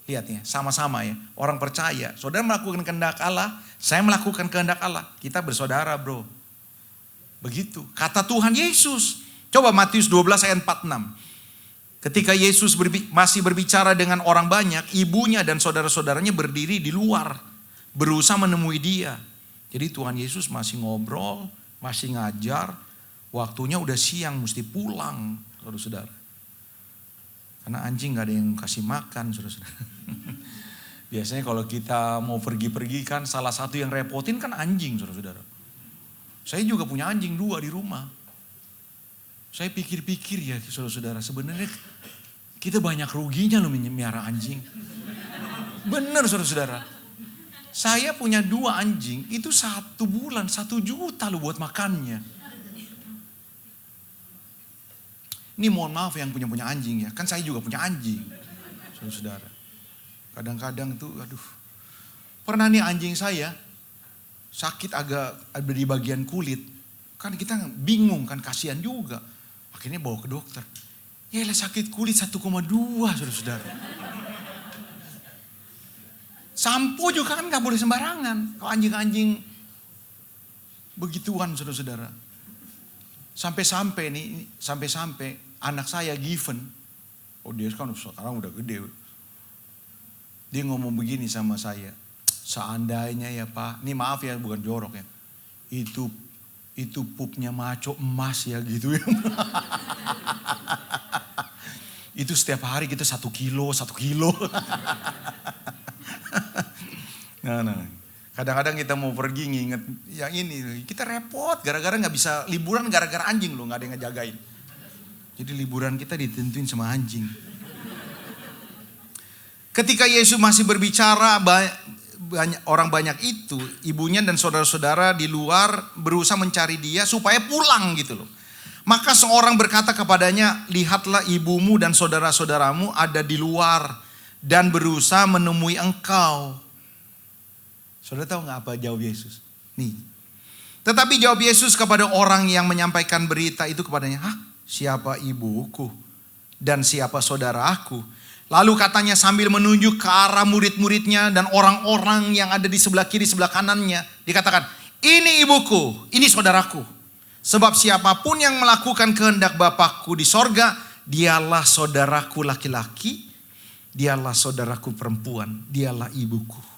Speaker 3: Lihat ya, sama-sama ya. Orang percaya, saudara melakukan kehendak Allah, saya melakukan kehendak Allah. Kita bersaudara bro. Begitu, kata Tuhan Yesus. Coba Matius 12 ayat 46. Ketika Yesus masih berbicara dengan orang banyak, ibunya dan saudara-saudaranya berdiri di luar, berusaha menemui dia. Jadi Tuhan Yesus masih ngobrol, masih ngajar, waktunya udah siang, mesti pulang, saudara-saudara. Karena anjing gak ada yang kasih makan, saudara-saudara. Biasanya kalau kita mau pergi-pergi kan salah satu yang repotin kan anjing, saudara-saudara. Saya juga punya anjing 2 di rumah. Saya pikir-pikir ya saudara-saudara, sebenarnya kita banyak ruginya loh melihara anjing. Benar saudara-saudara. Saya punya 2 anjing, itu 1 bulan 1 juta loh buat makannya. Ini mohon maaf yang punya anjing ya, kan saya juga punya anjing. Saudara-saudara. Kadang-kadang tuh aduh. Pernah nih anjing saya sakit agak di bagian kulit. Kan kita bingung kan, kasihan juga. Akhirnya bawa ke dokter. Yalah sakit kulit 1,2 saudara-saudara. Sampo juga kan gak boleh sembarangan. Kalau anjing-anjing begituan saudara-saudara. Sampai-sampai anak saya Given. Oh dia kan sekarang udah gede. Dia ngomong begini sama saya. Seandainya ya Pak, ini maaf ya bukan jorok ya. Itu pupnya maco emas ya gitu ya. Itu setiap hari kita 1 kilo. Nah. Kadang-kadang kita mau pergi nginget yang ini. Kita repot gara-gara gak bisa liburan gara-gara anjing loh. Gak ada yang ngejagain. Jadi liburan kita ditentuin sama anjing. Ketika Yesus masih berbicara, orang banyak itu, ibunya dan saudara-saudara di luar berusaha mencari dia supaya pulang gitu loh. Maka seorang berkata kepadanya, lihatlah ibumu dan saudara-saudaramu ada di luar dan berusaha menemui engkau. Saudara tahu gak apa jawab Yesus? Nih. Tetapi jawab Yesus kepada orang yang menyampaikan berita itu kepadanya, siapa ibuku dan siapa saudaraku? Lalu katanya sambil menunjuk ke arah murid-muridnya dan orang-orang yang ada di sebelah kiri, sebelah kanannya. Dikatakan, ini ibuku, ini saudaraku. Sebab siapapun yang melakukan kehendak Bapakku di sorga, dialah saudaraku laki-laki, dialah saudaraku perempuan, dialah ibuku.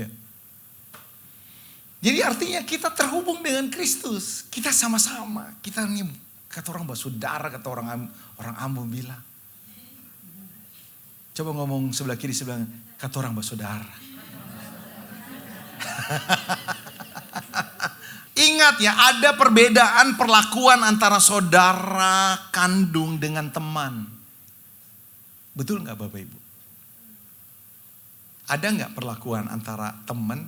Speaker 3: Lihat. Jadi artinya kita terhubung dengan Kristus. Kita sama-sama. Kita ini kata orang saudara, kata orang Ambon bilang. Coba ngomong sebelah kiri sebelah kata orang bersaudara. Ingat ya, ada perbedaan perlakuan antara saudara kandung dengan teman. Betul nggak Bapak Ibu? Ada nggak perlakuan antara teman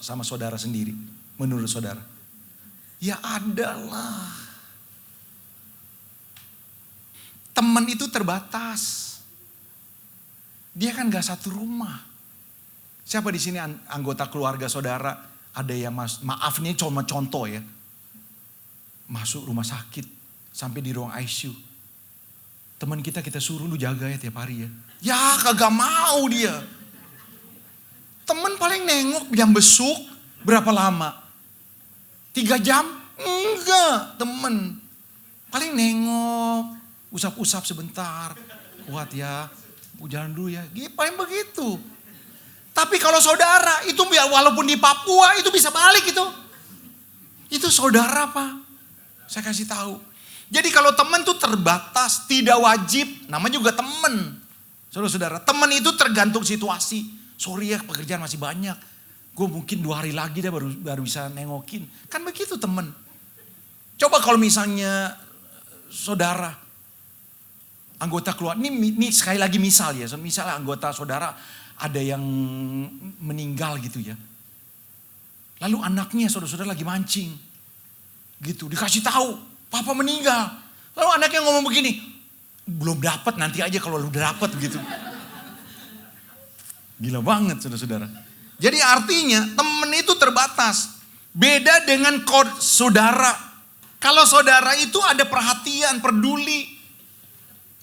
Speaker 3: sama saudara sendiri menurut saudara? Ya ada lah. Teman itu terbatas. Dia kan gak satu rumah. Siapa di sini anggota keluarga saudara ada yang maaf nih cuma contoh ya. Masuk rumah sakit sampai di ruang ICU. Teman kita suruh lu jaga ya tiap hari ya. Ya kagak mau dia. Teman paling nengok jam besuk berapa lama? 3 jam? Enggak, teman. Paling nengok, usap-usap sebentar. Kuat ya. Jalan dulu ya, paling begitu. Tapi kalau saudara itu walaupun di Papua itu bisa balik itu. Itu saudara Pak. Saya kasih tahu. Jadi kalau teman tuh terbatas, tidak wajib, namanya juga teman. Saudara-saudara, teman itu tergantung situasi. Sorry ya, pekerjaan masih banyak. Gue mungkin 2 hari lagi deh baru bisa nengokin. Kan begitu teman. Coba kalau misalnya saudara, anggota keluarga, ini sekali lagi misal ya. Misalnya anggota saudara ada yang meninggal gitu ya. Lalu anaknya saudara-saudara lagi mancing. Gitu, dikasih tahu, papa meninggal. Lalu anaknya ngomong begini, belum dapat, nanti aja kalau udah dapat gitu. Gila banget saudara-saudara. Jadi artinya temen itu terbatas. Beda dengan saudara. Kalau saudara itu ada perhatian, peduli.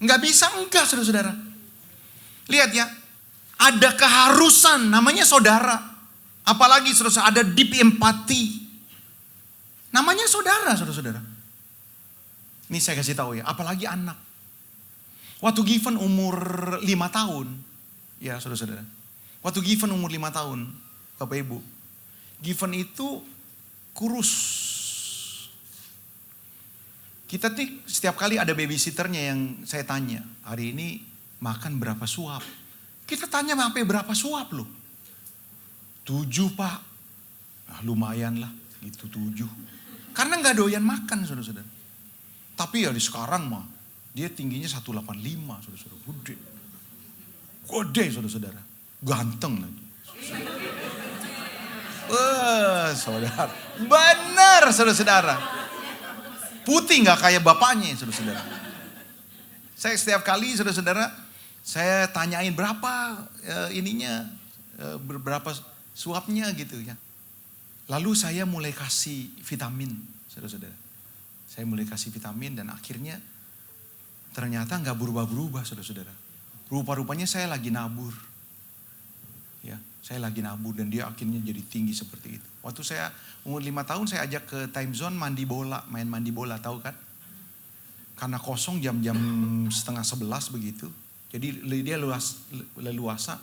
Speaker 3: Nggak bisa enggak saudara-saudara. Lihat ya, ada keharusan namanya saudara. Apalagi saudara ada deep empati. Namanya saudara-saudara. Ini saya kasih tahu ya, apalagi anak. Waktu Given umur 5 tahun, ya saudara-saudara. Waktu Given umur 5 tahun, Bapak Ibu. Given itu kurus. Kita setiap kali ada babysitternya yang saya tanya, hari ini makan berapa suap? Kita tanya sampai berapa suap loh? 7 Pak. Nah, lumayan lah, gitu 7. Karena gak doyan makan saudara-saudara. Tapi ya di sekarang mah, dia tingginya 185 saudara-saudara. Gede saudara-saudara. Ganteng lagi. Saudara. Benar saudara-saudara. Putih gak kayak bapaknya saudara-saudara. Saya setiap kali saudara-saudara, saya tanyain berapa berapa suapnya gitu ya. Lalu saya mulai kasih vitamin saudara-saudara. Saya mulai kasih vitamin dan akhirnya ternyata gak berubah-berubah saudara-saudara. Rupa-rupanya saya lagi nabur. Ya, saya lagi nabur dan dia akhirnya jadi tinggi seperti itu. Waktu saya umur 5 tahun saya ajak ke time zone mandi bola, main mandi bola, tahu kan? Karena kosong jam-jam 10:30 begitu. Jadi dia leluasa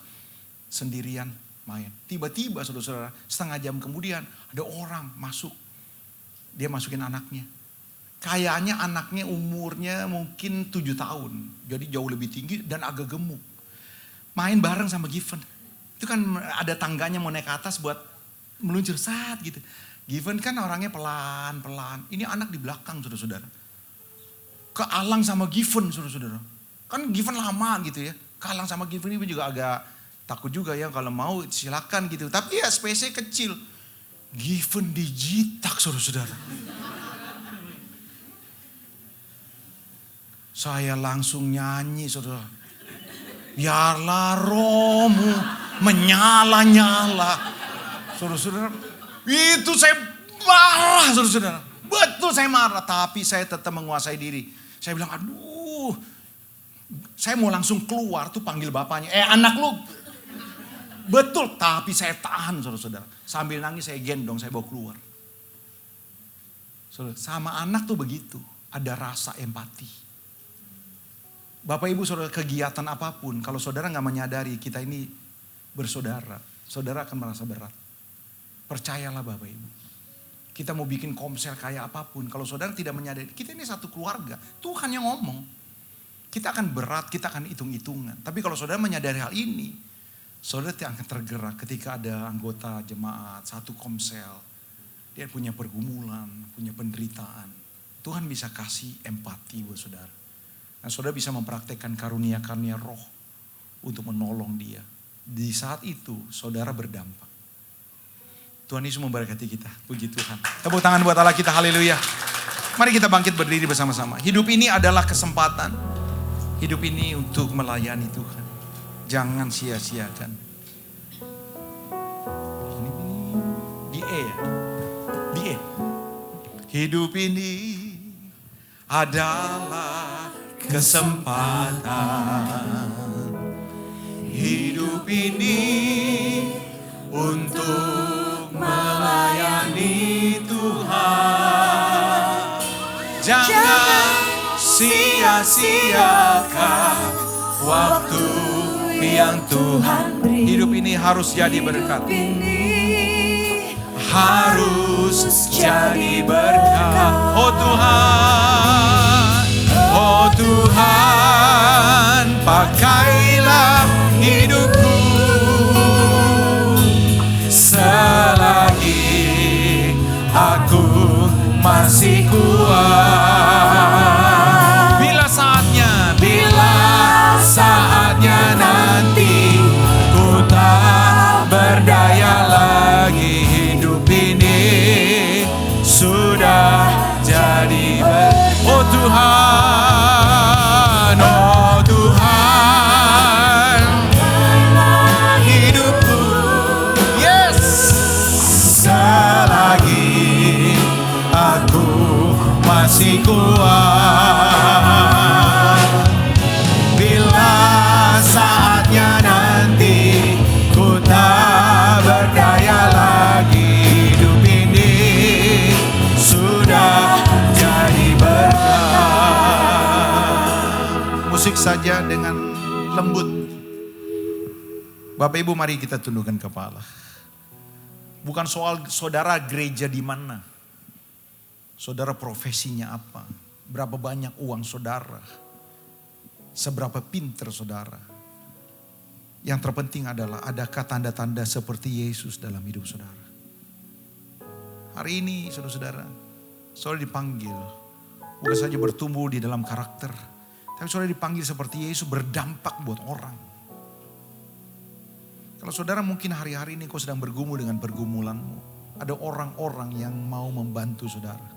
Speaker 3: sendirian main. Tiba-tiba saudara-saudara setengah jam kemudian ada orang masuk. Dia masukin anaknya. Kayaknya anaknya umurnya mungkin 7 tahun. Jadi jauh lebih tinggi dan agak gemuk. Main bareng sama Given. Itu kan ada tangganya mau naik ke atas buat meluncur saat gitu. Given kan orangnya pelan-pelan. Ini anak di belakang saudara-saudara. Kealang sama Given saudara-saudara. Kan Given lama gitu ya. Kealang sama Given ini juga agak takut juga ya kalau mau silakan gitu. Tapi ya space-nya kecil. Given dijitak saudara-saudara. Saya langsung nyanyi saudara. Biarlah rohmu menyala-nyala. Saudara-saudara, itu saya marah saudara-saudara. Betul saya marah, tapi saya tetap menguasai diri. Saya bilang, aduh, saya mau langsung keluar tuh panggil bapaknya. Anak lu. Betul, tapi saya tahan saudara-saudara. Sambil nangis saya gendong, saya bawa keluar. Saudara, sama anak tuh begitu, ada rasa empati. Bapak Ibu saudara kegiatan apapun, kalau saudara gak menyadari kita ini bersaudara, saudara akan merasa berat. Percayalah Bapak Ibu. Kita mau bikin komsel kayak apapun, kalau saudara tidak menyadari, kita ini satu keluarga. Tuhan yang ngomong. Kita akan berat, kita akan hitung-hitungan. Tapi kalau saudara menyadari hal ini, saudara tidak akan tergerak ketika ada anggota jemaat, satu komsel. Dia punya pergumulan, punya penderitaan. Tuhan bisa kasih empati buat saudara. Nah, saudara bisa mempraktekkan karunia-karunia roh untuk menolong dia. Di saat itu saudara berdampak. Tuhan Yesus memberkati kita. Puji Tuhan. Tepuk tangan buat Allah kita. Haleluya. Mari kita bangkit berdiri bersama-sama. Hidup ini adalah kesempatan. Hidup ini untuk melayani Tuhan. Jangan sia-siakan. Di E ya. Di E. Hidup ini adalah kesempatan. Hidup ini untuk melayani Tuhan. Jangan sia-siakan waktu yang Tuhan beri. Hidup ini harus jadi berkat. Harus jadi berkat. Oh Tuhan. Tuhan, pakailah hidupku selagi aku masih kuat. Bila saatnya nanti ku tak berdaya lagi, hidup ini sudah jadi oh Tuhan, oh Tuhan, hidupku, yes, selagi aku masih kuat. Bila saatnya nanti ku tak berdaya lagi, hidup ini sudah jadi berkah. Musik saja dengan lembut. Bapak Ibu, mari kita tundukkan kepala. Bukan soal saudara gereja di mana, saudara profesinya apa, berapa banyak uang saudara, seberapa pintar saudara. Yang terpenting adalah adakah tanda-tanda seperti Yesus dalam hidup saudara. Hari ini saudara-saudara, saudara dipanggil bukan saja bertumbuh di dalam karakter, tapi saudara dipanggil seperti Yesus berdampak buat orang. Kalau saudara mungkin hari-hari ini kau sedang bergumul dengan pergumulanmu, ada orang-orang yang mau membantu saudara,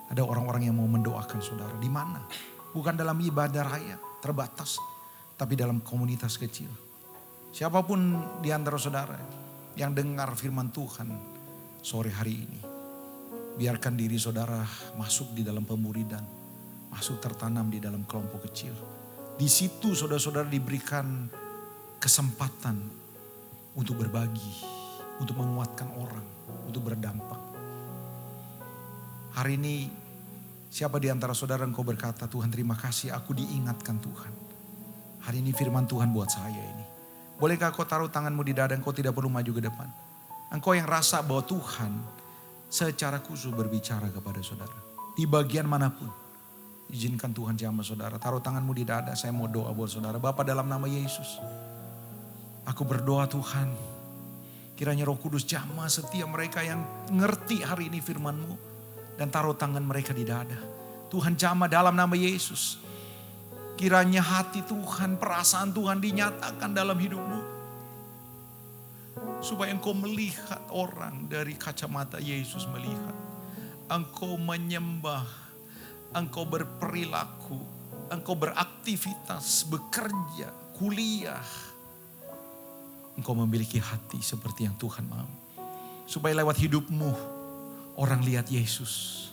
Speaker 3: ada orang-orang yang mau mendoakan saudara. Di mana? Bukan dalam ibadah raya terbatas, tapi dalam komunitas kecil. Siapapun di antara saudara yang dengar firman Tuhan sore hari ini, biarkan diri saudara masuk di dalam pemuridan, masuk tertanam di dalam kelompok kecil. Di situ saudara-saudara diberikan kesempatan untuk berbagi, untuk menguatkan orang, untuk berdampak. Hari ini siapa di antara saudara engkau berkata, Tuhan terima kasih aku diingatkan Tuhan. Hari ini firman Tuhan buat saya ini. Bolehkah kau taruh tanganmu di dada, engkau tidak perlu maju ke depan. Engkau yang rasa bahwa Tuhan secara khusus berbicara kepada saudara. Di bagian manapun. Izinkan Tuhan jamah saudara. Taruh tanganmu di dada, saya mau doa buat saudara. Bapa dalam nama Yesus. Aku berdoa Tuhan. Kiranya Roh Kudus jamah setiap mereka yang ngerti hari ini firman-Mu. Dan taruh tangan mereka di dada. Tuhan jamah dalam nama Yesus. Kiranya hati Tuhan, perasaan Tuhan dinyatakan dalam hidupmu. Supaya engkau melihat orang dari kacamata Yesus melihat. Engkau menyembah, engkau berperilaku, engkau beraktivitas, bekerja, kuliah. Engkau memiliki hati seperti yang Tuhan mau. Supaya lewat hidupmu orang lihat Yesus.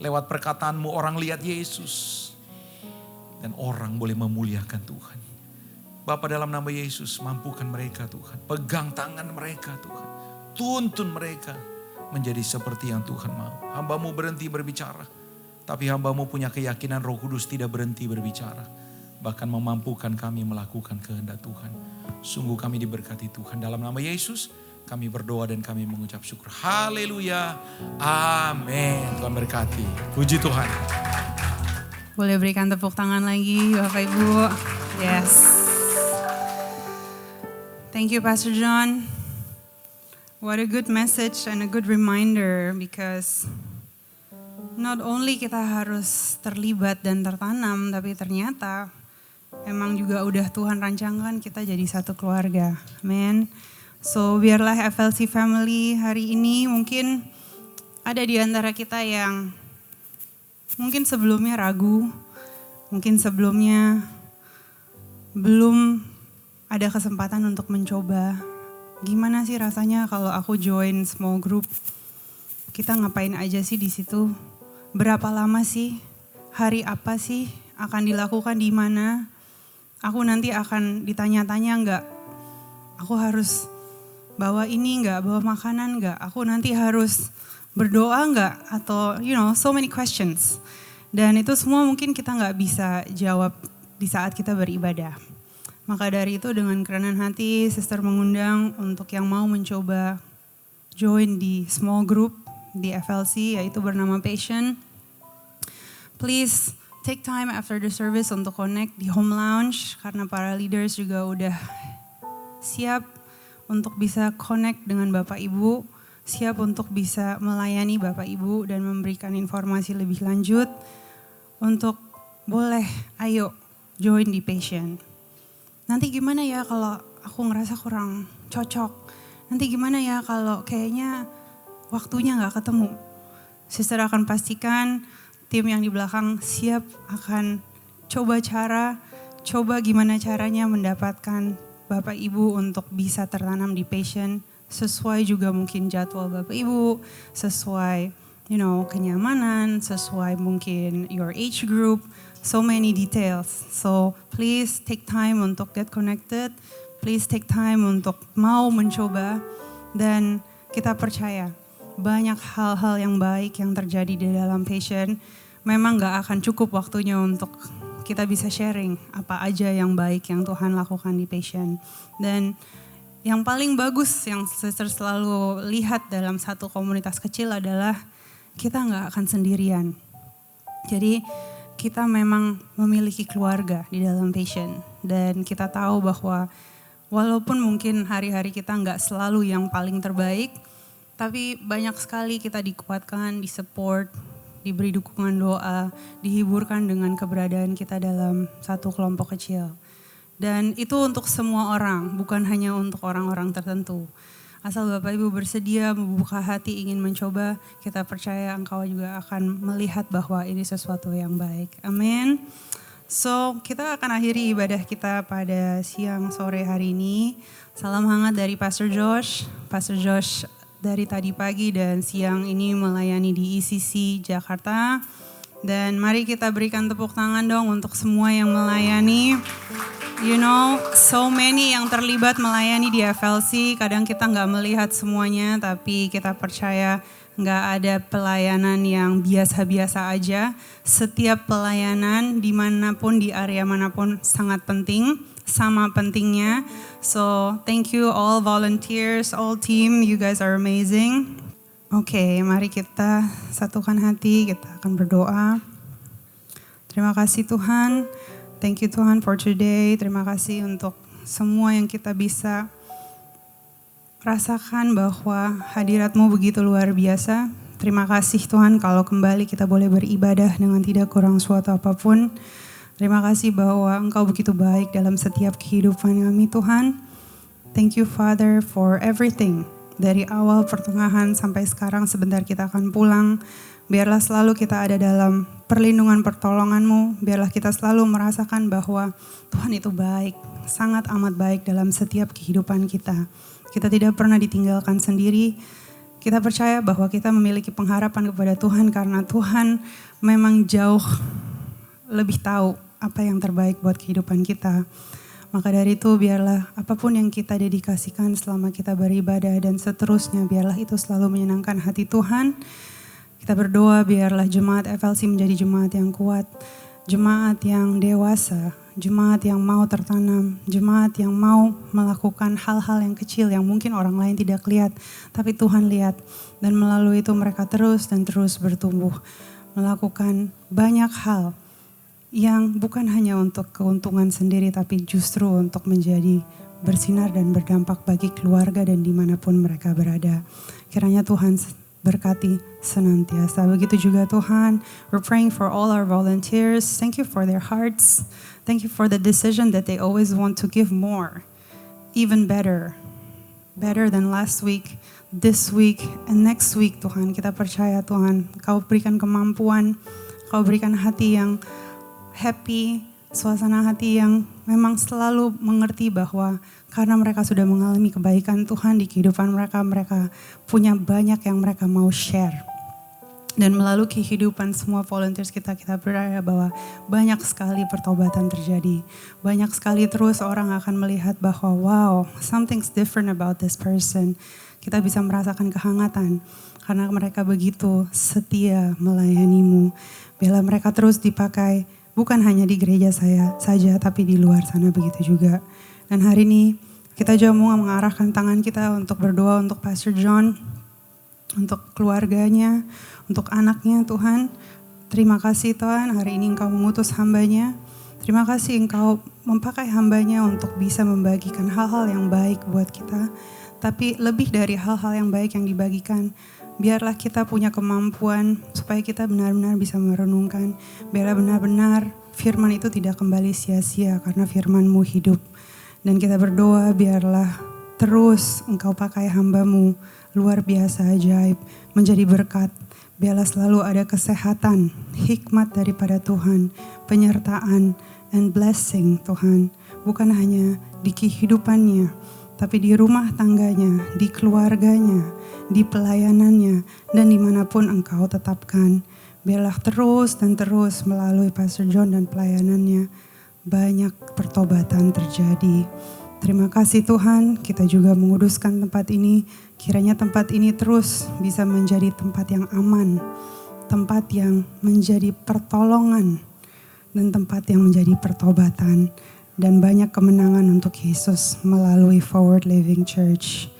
Speaker 3: Lewat perkataanmu orang lihat Yesus. Dan orang boleh memuliakan Tuhan. Bapa dalam nama Yesus mampukan mereka Tuhan. Pegang tangan mereka Tuhan. Tuntun mereka menjadi seperti yang Tuhan mau. Hamba-Mu berhenti berbicara. Tapi hamba-Mu punya keyakinan Roh Kudus tidak berhenti berbicara. Bahkan memampukan kami melakukan kehendak Tuhan. Sungguh kami diberkati Tuhan. Dalam nama Yesus kami berdoa dan kami mengucap syukur. Haleluya. Amin. Tuhan berkati. Puji Tuhan.
Speaker 2: Boleh berikan tepuk tangan lagi Bapak Ibu. Yes. Thank you Pastor John. What a good message and a good reminder, because not only kita harus terlibat dan tertanam, tapi ternyata emang juga udah Tuhan rancangkan kita jadi satu keluarga. Amen. So biarlah FLC family hari ini mungkin ada di antara kita yang mungkin sebelumnya ragu, mungkin sebelumnya belum ada kesempatan untuk mencoba. Gimana sih rasanya kalau aku join small group? Kita ngapain aja sih di situ? Berapa lama sih? Hari apa sih akan dilakukan di mana? Aku nanti akan ditanya-tanya enggak? Aku harus bawa ini enggak? Bawa makanan enggak? Aku nanti harus berdoa enggak? Atau so many questions. Dan itu semua mungkin kita enggak bisa jawab di saat kita beribadah. Maka dari itu dengan kerenan hati, Sister mengundang untuk yang mau mencoba join di small group di FLC, yaitu bernama Passion. Please take time after the service untuk connect di home lounge karena para leaders juga udah siap untuk bisa connect dengan Bapak Ibu, siap untuk bisa melayani Bapak Ibu dan memberikan informasi lebih lanjut. Untuk boleh ayo join di Passion. Nanti gimana ya kalau aku ngerasa kurang cocok? Nanti gimana ya kalau kayaknya waktunya gak ketemu? Sister akan pastikan tim yang di belakang siap akan coba gimana caranya mendapatkan Bapak Ibu untuk bisa tertanam di Passion. Sesuai juga mungkin jadwal Bapak Ibu, sesuai kenyamanan, sesuai mungkin your age group, so many details. So please take time untuk get connected, please take time untuk mau mencoba dan kita percaya banyak hal-hal yang baik yang terjadi di dalam Passion. Memang gak akan cukup waktunya untuk kita bisa sharing apa aja yang baik yang Tuhan lakukan di Passion. Dan yang paling bagus yang sister selalu lihat dalam satu komunitas kecil adalah kita gak akan sendirian. Jadi kita memang memiliki keluarga di dalam Passion. Dan kita tahu bahwa walaupun mungkin hari-hari kita gak selalu yang paling terbaik, tapi banyak sekali kita dikuatkan, disupport, diberi dukungan doa, dihiburkan dengan keberadaan kita dalam satu kelompok kecil. Dan itu untuk semua orang, bukan hanya untuk orang-orang tertentu. Asal Bapak Ibu bersedia membuka hati ingin mencoba, kita percaya engkau juga akan melihat bahwa ini sesuatu yang baik. Amin. So kita akan akhiri ibadah kita pada siang sore hari ini. Salam hangat dari Pastor Josh. Pastor Josh dari tadi pagi dan siang ini melayani di ECC Jakarta. Dan mari kita berikan tepuk tangan dong untuk semua yang melayani. So many yang terlibat melayani di FLC. Kadang kita gak melihat semuanya, tapi kita percaya gak ada pelayanan yang biasa-biasa aja. Setiap pelayanan dimanapun, di area manapun sangat penting. Sama pentingnya. So thank you all volunteers, all team, you guys are amazing. Oke, mari kita satukan hati, kita akan berdoa. Terima kasih Tuhan, thank you Tuhan for today. Terima kasih untuk semua yang kita bisa rasakan bahwa hadirat-Mu begitu luar biasa. Terima kasih Tuhan kalau kembali kita boleh beribadah dengan tidak kurang suatu apapun. Terima kasih bahwa Engkau begitu baik dalam setiap kehidupan kami Tuhan. Thank you Father for everything. Dari awal pertengahan sampai sekarang sebentar kita akan pulang. Biarlah selalu kita ada dalam perlindungan pertolongan-Mu. Biarlah kita selalu merasakan bahwa Tuhan itu baik. Sangat amat baik dalam setiap kehidupan kita. Kita tidak pernah ditinggalkan sendiri. Kita percaya bahwa kita memiliki pengharapan kepada Tuhan karena Tuhan memang jauh lebih tahu apa yang terbaik buat kehidupan kita. Maka dari itu biarlah apapun yang kita dedikasikan selama kita beribadah dan seterusnya, biarlah itu selalu menyenangkan hati Tuhan. Kita berdoa biarlah jemaat FLC menjadi jemaat yang kuat, jemaat yang dewasa, jemaat yang mau tertanam, jemaat yang mau melakukan hal-hal yang kecil yang mungkin orang lain tidak lihat, tapi Tuhan lihat. Dan melalui itu mereka terus dan terus bertumbuh, melakukan banyak hal yang bukan hanya untuk keuntungan sendiri tapi justru untuk menjadi bersinar dan berdampak bagi keluarga dan dimanapun mereka berada. Kiranya Tuhan berkati senantiasa. Begitu juga Tuhan, we're praying for all our volunteers. Thank you for their hearts. Thank you for the decision that they always want to give more, even better than last week, this week, and next week Tuhan. Kita percaya Tuhan, Kau berikan kemampuan, Kau berikan hati yang happy, suasana hati yang memang selalu mengerti bahwa karena mereka sudah mengalami kebaikan Tuhan di kehidupan mereka, mereka punya banyak yang mereka mau share. Dan melalui kehidupan semua volunteers kita percaya bahwa banyak sekali pertobatan terjadi. Banyak sekali terus orang akan melihat bahwa wow, something's different about this person. Kita bisa merasakan kehangatan karena mereka begitu setia melayani-Mu. Biarlah mereka terus dipakai bukan hanya di gereja saya saja, tapi di luar sana begitu juga. Dan hari ini kita juga mau mengarahkan tangan kita untuk berdoa untuk Pastor John, untuk keluarganya, untuk anaknya Tuhan. Terima kasih Tuhan, hari ini Engkau mengutus hamba-Nya. Terima kasih Engkau memakai hamba-Nya untuk bisa membagikan hal-hal yang baik buat kita. Tapi lebih dari hal-hal yang baik yang dibagikan, biarlah kita punya kemampuan supaya kita benar-benar bisa merenungkan. Biarlah benar-benar firman itu tidak kembali sia-sia karena firman-Mu hidup. Dan kita berdoa biarlah terus Engkau pakai hamba-Mu luar biasa ajaib, menjadi berkat. Biarlah selalu ada kesehatan, hikmat daripada Tuhan, penyertaan, and blessing Tuhan. Bukan hanya di kehidupannya, tapi di rumah tangganya, di keluarganya, di pelayanannya, dan dimanapun Engkau tetapkan. Biarlah terus dan terus melalui Pastor John dan pelayanannya, banyak pertobatan terjadi. Terima kasih Tuhan, kita juga menguduskan tempat ini. Kiranya tempat ini terus bisa menjadi tempat yang aman, tempat yang menjadi pertolongan, dan tempat yang menjadi pertobatan. Dan banyak kemenangan untuk Yesus melalui Forward Living Church.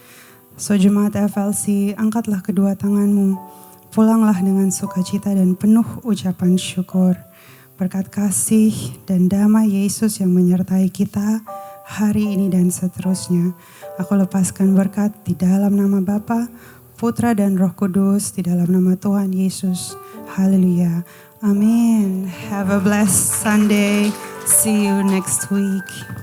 Speaker 2: So Jemaat FLC, angkatlah kedua tanganmu, pulanglah dengan sukacita dan penuh ucapan syukur. Berkat kasih dan damai Yesus yang menyertai kita hari ini dan seterusnya. Aku lepaskan berkat di dalam nama Bapa, Putra dan Roh Kudus, di dalam nama Tuhan Yesus. Haleluya. Amin. Have a blessed Sunday. See you next week.